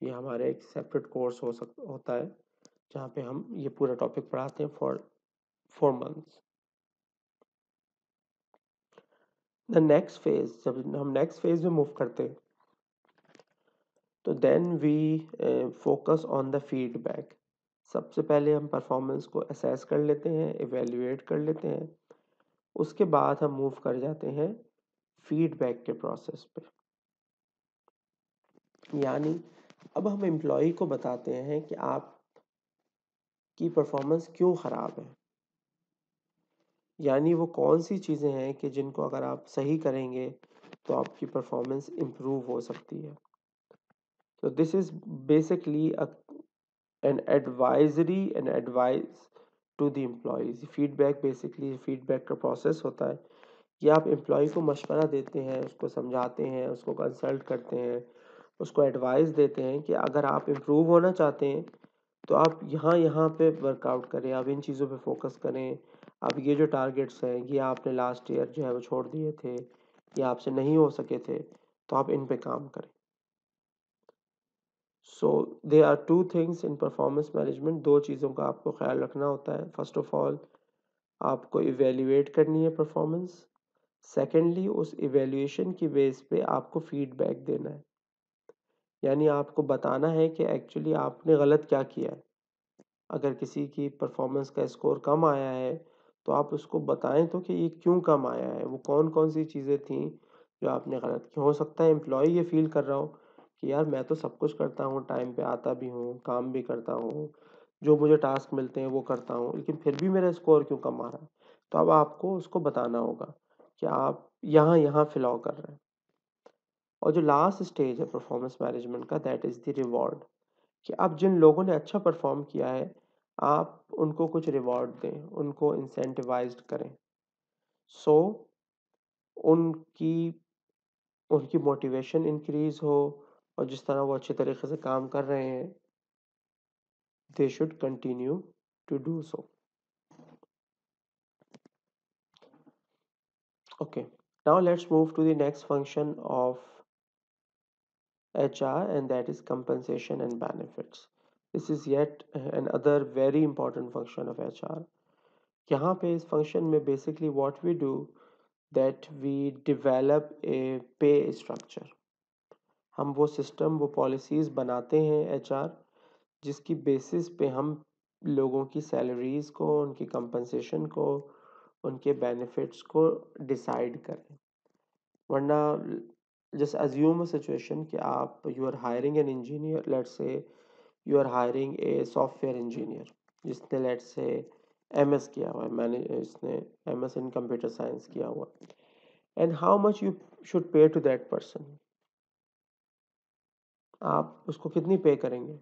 ये हमारा एक सेपरेट कोर्स होता है जहाँ पे हम ये पूरा टॉपिक पढ़ाते हैं for 4 months. The next phase, जब हम नेक्स्ट फेज में मूव करते हैं तो then we focus on the feedback. सबसे पहले हम परफॉर्मेंस को असेस कर लेते हैं, इवेल्युएट कर लेते हैं, उसके बाद हम मूव कर जाते हैं फीडबैक के प्रोसेस पे। यानी अब हम एम्प्लॉय को बताते हैं कि आपकी परफॉर्मेंस क्यों ख़राब है, यानी वो कौन सी चीज़ें हैं कि जिनको अगर आप सही करेंगे तो आपकी परफॉर्मेंस इम्प्रूव हो सकती है। तो this is basically an advisory and advice to the employees। Feedback basically feedback का प्रोसेस होता है कि आप एम्प्लॉय को मशवरा देते हैं, उसको समझाते हैं, उसको कंसल्ट करते हैं, उसको एडवाइस देते हैं कि अगर आप इम्प्रूव होना चाहते हैं तो आप यहाँ यहाँ पे वर्कआउट करें, आप इन चीज़ों पे फोकस करें। अब ये जो टारगेट्स हैं ये आपने लास्ट ईयर जो है वो छोड़ दिए थे, ये आपसे नहीं हो सके थे, तो आप इन पे काम करें। So there are two things in performance management. दो चीज़ों का आपको ख्याल रखना होता है। फर्स्ट ऑफ ऑल आपको इवेल्युएट करनी है परफॉर्मेंस। सेकेंडली उस इवेल्युएशन की बेस पे आपको फीडबैक देना है, यानी आपको बताना है कि एक्चुअली आपने गलत क्या किया है। अगर किसी की परफॉर्मेंस का स्कोर कम आया है तो आप उसको बताएं तो कि ये क्यों कम आया है, वो कौन कौन सी चीज़ें थी जो आपने गलत की। हो सकता है एम्प्लॉय ये फील कर रहा हो कि यार मैं तो सब कुछ करता हूँ, टाइम पे आता भी हूँ, काम भी करता हूँ, जो मुझे टास्क मिलते हैं वो करता हूँ, लेकिन फिर भी मेरा स्कोर क्यों कम आ रहा है। तो अब आपको उसको बताना होगा कि आप यहाँ यहाँ फ्लॉ कर रहे हैं। और जो लास्ट स्टेज है परफॉर्मेंस मैनेजमेंट का, दैट इज़ द रिवॉर्ड, कि अब जिन लोगों ने अच्छा परफॉर्म किया है आप उनको कुछ रिवॉर्ड दें, उनको इंसेंटिवाइज्ड करें। सो उनकी उनकी मोटिवेशन इंक्रीज हो, और जिस तरह वो अच्छे तरीके से काम कर रहे हैं, they should continue to do so. Okay, now let's move to the next function of HR, and that is compensation and benefits. This is yet another very important function of HR. यहाँ पे इस function में basically what we do, that we develop a pay structure. हम वो system, वो policies बनाते हैं HR, जिसकी बेसिस पे हम लोगों की सैलरीज को, उनकी कंपनसेशन को, उनके बेनिफिट्स को डिसाइड करें। वरना जस्ट अज्यूम अ सिचुएशन कि आप, you are hiring an engineer, let's say you are hiring a software engineer जिसने लेट्स से MS किया हुआ है, मैंने इसने MS इन कंप्यूटर साइंस किया हुआ, and how much you should pay to that person. आप उसको कितनी पे करेंगे?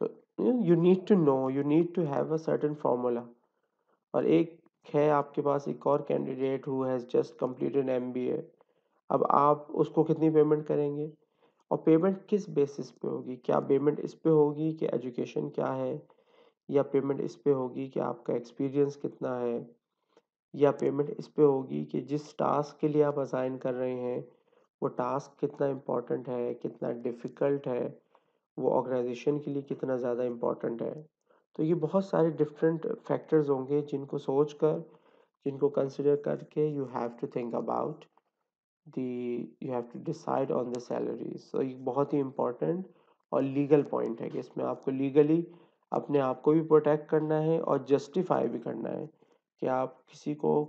So you need to know, you need to have a certain formula. और एक है आपके पास एक और candidate who has just completed MBA, अब आप उसको कितनी पेमेंट करेंगे? और पेमेंट किस बेसिस पे होगी? क्या पेमेंट इस पे होगी कि एजुकेशन क्या है, या पेमेंट इस पे होगी कि आपका एक्सपीरियंस कितना है, या पेमेंट इस पे होगी कि जिस टास्क के लिए आप असाइन कर रहे हैं वो टास्क कितना इम्पोर्टेंट है, कितना डिफ़िकल्ट है, वो ऑर्गेनाइजेशन के लिए कितना ज़्यादा इम्पोर्टेंट है। तो ये बहुत सारे डिफरेंट फैक्टर्स होंगे जिनको सोचकर, जिनको कंसिडर करके you have to think about the, you have to decide on the salaries. So ये बहुत ही इम्पोर्टेंट और लीगल पॉइंट है कि इसमें आपको लीगली अपने आप को भी प्रोटेक्ट करना है और जस्टिफाई भी करना है कि आप किसी को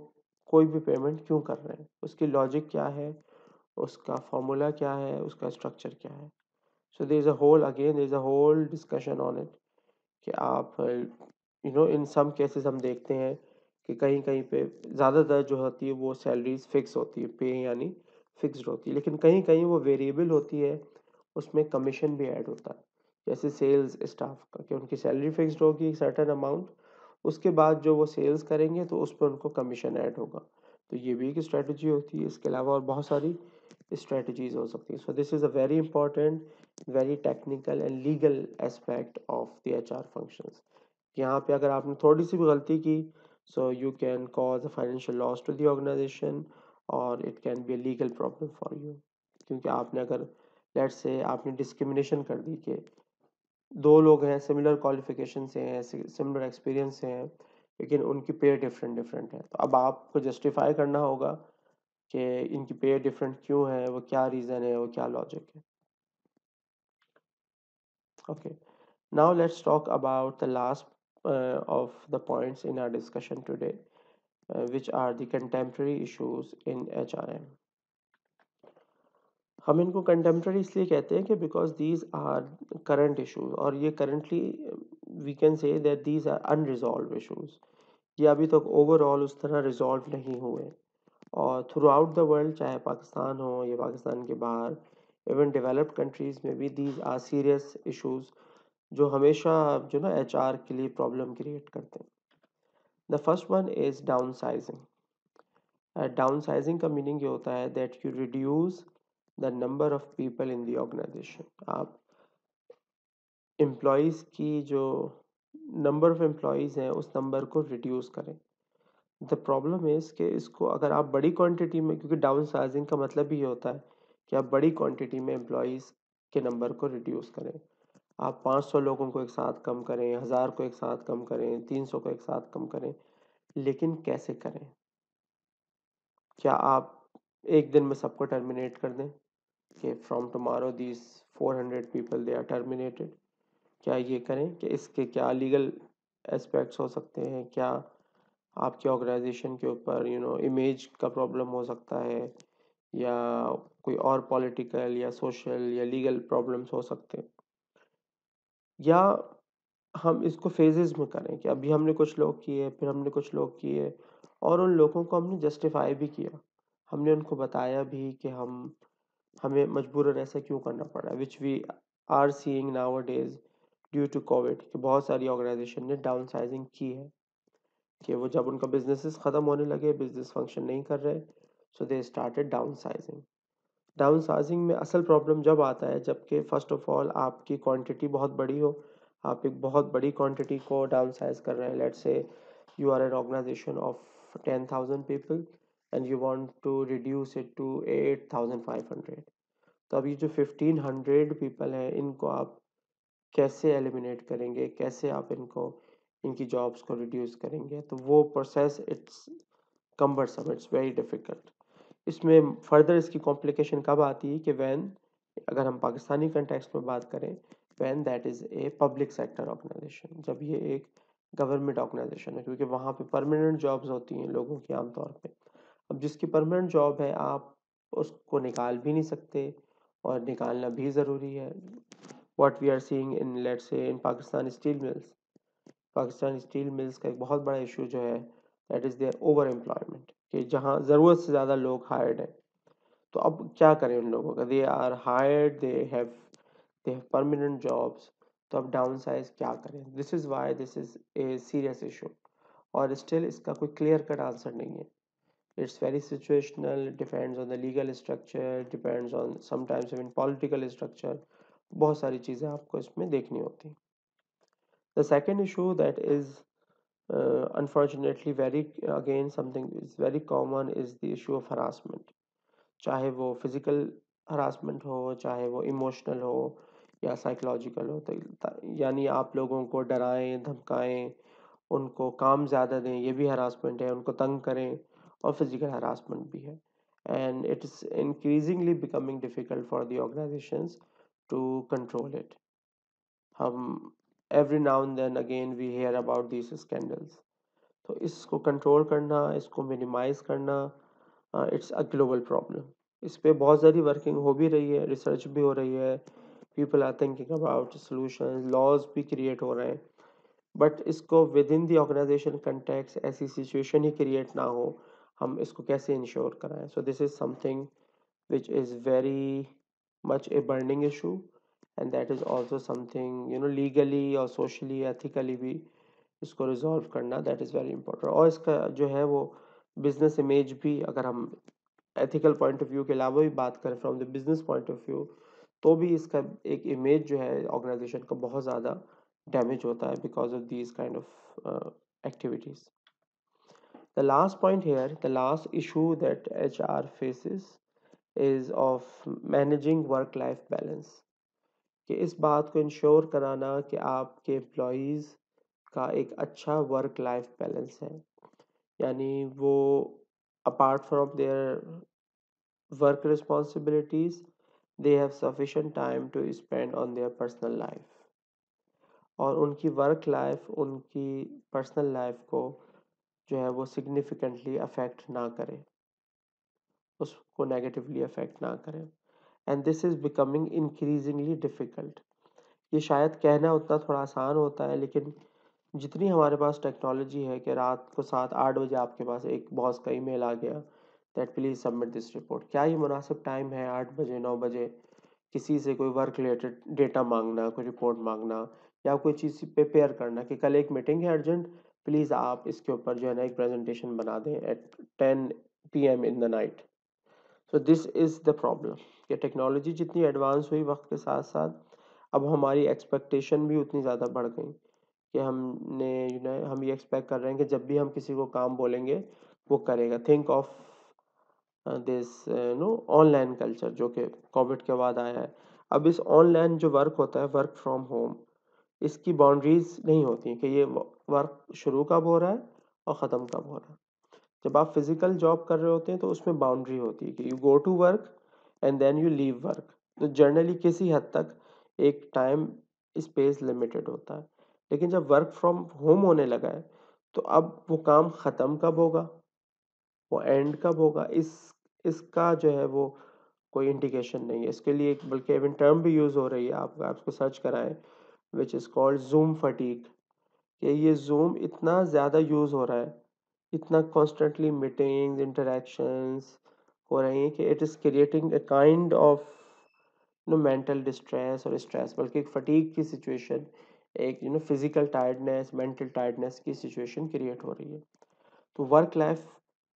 कोई भी पेमेंट क्यों कर रहे हैं, उसकी लॉजिक क्या है, उसका फॉर्मूला क्या है, उसका स्ट्रक्चर क्या है। So there is a whole, again there is a whole discussion on it कि आप, इन सम केसेस हम देखते हैं कि कहीं कहीं पे ज़्यादातर जो होती है वो सैलरीज फिक्स होती है, पे यानी फिक्स्ड होती है, लेकिन कहीं कहीं वो वेरिएबल होती है, उसमें कमीशन भी ऐड होता है। जैसे सेल्स स्टाफ का, कि उनकी सैलरी फिक्स्ड होगी एक सर्टेन अमाउंट, उसके बाद जो वो सेल्स करेंगे तो उस पर उनको कमीशन ऐड होगा। तो ये भी एक स्ट्रेटजी होती है, इसके अलावा और बहुत सारी स्ट्रेटजीज हो सकती है। So this is a very important, very technical and legal aspect of the HR functions. यहाँ पे अगर आपने थोड़ी सी भी गलती की, so you can cause a financial loss to the organisation, और it can be a legal problem for you. क्योंकि आपने अगर, लेट्स से आपने डिस्क्रिमिनेशन कर दी कि दो लोग हैं, सिमिलर क्वालिफिकेशन से हैं, सिमिलर एक्सपीरियंस से हैं, लेकिन उनकी पे डिफरेंट डिफरेंट है, तो अब आपको जस्टिफाई करना होगा कि इनकी पे डिफरेंट क्यों है, वो क्या रीज़न है, वो क्या लॉजिक है। Okay, now let's talk about the last of the points in our discussion today, which are the contemporary issues in HRM. हम इनको कंटेम्प्रेरी इसलिए कहते हैं कि because these are current issues, और ये currently we can say that these are unresolved issues. ये अभी तक ओवरऑल उस तरह रिजॉल्व नहीं हुए, और थ्रू आउट द वर्ल्ड, चाहे पाकिस्तान हो या पाकिस्तान के बाहर, इवन डेवलप्ड कंट्रीज़ में भी दीज आर सीरियस इश्यूज जो हमेशा जो ना HR के लिए प्रॉब्लम क्रिएट करते हैं। The first one is downsizing. Downsizing का मीनिंग ये होता है that you reduce the number of people in the organization. आप एम्प्लॉयज़ की जो नंबर ऑफ एम्प्लॉयज़ हैं उस नंबर को रिड्यूस करें। द प्रॉब्लम इज़ कि इसको अगर आप बड़ी क्वांटिटी में, क्योंकि डाउन साइजिंग का मतलब भी ये होता है कि आप बड़ी क्वांटिटी में एम्प्लॉयज़ के नंबर को रिड्यूस करें। आप 500 लोगों को एक साथ कम करें, 1000 को एक साथ कम करें, 300 को एक साथ कम करें, लेकिन कैसे करें? क्या आप एक दिन में सबको टर्मिनेट कर दें कि from tomorrow these 400 people they are terminated? क्या ये करें? कि इसके क्या लीगल एस्पेक्ट्स हो सकते हैं? क्या आपके ऑर्गेनाइजेशन के ऊपर इमेज का प्रॉब्लम हो सकता है, या कोई और पॉलिटिकल या सोशल या लीगल प्रॉब्लम्स हो सकते हैं, या हम इसको फेजेस में करें कि अभी हमने कुछ लोग किए, फिर हमने कुछ लोग किए, और उन लोगों को हमने जस्टिफाई भी किया, हमने उनको बताया भी कि हमें मजबूरन ऐसा क्यों करना पड़ा, which we are seeing nowadays due to COVID, कि बहुत सारी ऑर्गेनाइजेशन ने डाउन साइजिंग की है, कि वो जब उनका बिजनेसेस ख़त्म होने लगे, बिजनेस फंक्शन नहीं कर रहे, so they started downsizing. Downsizing में असल प्रॉब्लम जब आता है जबकि फ़र्स्ट ऑफ ऑल आपकी क्वांटिटी बहुत बड़ी हो, आप एक बहुत बड़ी क्वांटिटी को डाउन साइज कर रहे हैं, let's say you are an organization of 10,000 people and you want to reduce it to 8,500, तो अभी जो 1,500 पीपल हैं इनको आप कैसे एलिमिनेट करेंगे, कैसे आप इनको इनकी जॉब्स को रिड्यूस करेंगे, तो वो process it's cumbersome, it's very difficult. इसमें फर्दर इसकी कॉम्प्लिकेशन कब आती है कि वैन, अगर हम पाकिस्तानी कंटेक्स्ट में बात करें, when that is a public sector organization, जब ये एक गवर्नमेंट ऑर्गेनाइजेशन है, क्योंकि वहाँ पे परमानेंट जॉब्स होती हैं लोगों की आमतौर पे। अब जिसकी परमानेंट जॉब है आप उसको निकाल भी नहीं सकते, और निकालना भी ज़रूरी है। What we are seeing in, let's say in Pakistan Steel Mills, Pakistan Steel Mills का एक बहुत बड़ा इशू जो है that is there over employment, कि जहाँ ज़रूरत से ज़्यादा लोग हायर्ड हैं, तो अब क्या करें उन लोगों का, they are hired, they have permanent jobs, तो अब डाउन साइज क्या करें, this is why this is a serious issue, और स्टिल इसका कोई क्लियर कट आंसर नहीं है। It's very situational, depends on the legal structure, depends on sometimes even political structure, बहुत सारी चीज़ें आपको इसमें देखनी होती हैं। The second issue that is unfortunately very, again something is very common, is the issue of harassment, चाहे वो फिजिकल हरासमेंट हो, चाहे वो इमोशनल हो या साइकोलॉजिकल हो, तो यानी आप लोगों को डराएं, धमकाएं, उनको काम ज़्यादा दें, ये भी हरासमेंट है, उनको तंग करें, और फिजिकल हरासमेंट भी है, and it is increasingly becoming difficult for the organisations to control it. हम every now and then again we hear about these scandals, तो इसको कंट्रोल करना, इसको मिनिमाइज़ करना, इट्स अ ग्लोबल प्रॉब्लम। इस पे बहुत सारी वर्किंग हो भी रही है, रिसर्च भी हो रही है, people are thinking about solutions, laws भी क्रिएट हो रहे हैं, बट इसको within the organization context ऐसी सिचुएशन ही क्रिएट ना हो, हम इसको कैसे इंश्योर कराएं, so this is something which is very much a burning issue, and that is also something, legally or socially ethically भी इसको रिजॉल्व करना, दैट इज़ वेरी इंपॉर्टेंट। और इसका जो है वो बिजनेस इमेज भी, अगर हम एथिकल पॉइंट ऑफ व्यू के अलावा भी बात करें from the business point of view, तो भी इसका एक इमेज जो है ऑर्गेनाइजेशन का बहुत ज़्यादा डैमेज होता है because of these kind of activities. The last point here, the last issue that HR faces is of managing work life balance, कि इस बात को इंश्योर कराना कि आपके एम्प्लॉयज़ का एक अच्छा वर्क लाइफ बैलेंस है, यानी वो apart from their work responsibilities they have sufficient time to spend on their personal life, और उनकी वर्क लाइफ उनकी पर्सनल लाइफ को जो है वो सिग्निफिकेंटली अफेक्ट ना करे, उसको नेगेटिवली अफेक्ट ना करें, and this is becoming increasingly difficult. ये शायद कहना उतना थोड़ा आसान होता है, लेकिन जितनी हमारे पास टेक्नोलॉजी है कि रात को 7-8 बजे आपके पास एक बॉस का ईमेल आ गया that please submit this report, क्या ये मुनासिब टाइम है 8 बजे 9 बजे किसी से कोई वर्क रिलेटेड डेटा मांगना, कोई रिपोर्ट मांगना, या कोई चीज़ प्रिपेयर करना कि कल एक मीटिंग है अर्जेंट, प्लीज़ आप इसके ऊपर जो है ना एक प्रेजेंटेशन बना दें at 10 PM in the night. So this is the problem, कि टेक्नोलॉजी जितनी एडवांस हुई वक्त के साथ साथ, अब हमारी एक्सपेक्टेशन भी उतनी ज़्यादा बढ़ गई, कि हम ये एक्सपेक्ट कर रहे हैं कि जब भी हम किसी को काम बोलेंगे वो करेगा। Think of this online culture जो कि कोविड के बाद आया है। अब इस ऑनलाइन जो वर्क होता है, वर्क फ्रॉम होम, इसकी बाउंड्रीज नहीं होती कि ये वर्क शुरू कब हो रहा है और ख़त्म कब हो रहा है। जब आप फिजिकल जॉब कर रहे होते हैं तो उसमें बाउंड्री होती है कि you go to work and then you leave work, तो जनरली किसी हद तक एक टाइम स्पेस लिमिटेड होता है। लेकिन जब वर्क फ्रॉम होम होने लगा है, तो अब वो काम ख़त्म कब होगा, वो एंड कब होगा, इस इसका जो है वो कोई इंडिकेशन नहीं है इसके लिए। बल्कि इवन टर्म भी यूज़ हो रही है, आप आपको सर्च कराएं, which is called zoom fatigue, कि ये जूम इतना ज़्यादा यूज़ हो रहा है, इतना कॉन्स्टेंटली मीटिंग्स इंटरेक्शंस हो रही हैं कि it is creating a kind of mental distress और स्ट्रेस, बल्कि एक फटीग की सिचुएशन, एक फिजिकल टायर्डनेस, मेंटल टायर्डनेस की सिचुएशन क्रिएट हो रही है। तो वर्क लाइफ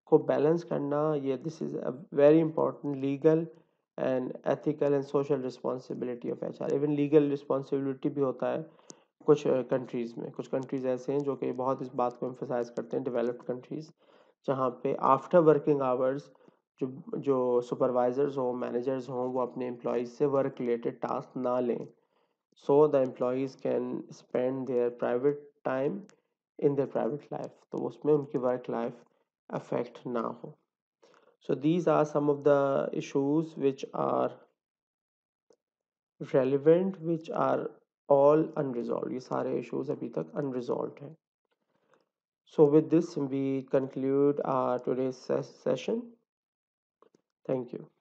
को बैलेंस करना, ये this is a very important legal and ethical and social responsibility of HR. Even legal responsibility भी होता है कुछ कंट्रीज़ में। कुछ कंट्रीज़ ऐसे हैं जो कि बहुत इस बात को एम्फेसाइज करते हैं, डेवलप्ड कंट्रीज़, जहाँ पे आफ्टर वर्किंग आवर्स जो जो सुपरवाइजर्स हों, मैनेजर्स हों, वो अपने एम्प्लॉयज़ से वर्क रिलेटेड टास्क ना लें, so the employees can spend their private time in their private life, तो उसमें उनकी वर्क लाइफ अफेक्ट ना हो। So these are some of the issues which are relevant, which are all unresolved, ये सारे issues अभी तक unresolved हैं। So with this we conclude our today's session. Thank you.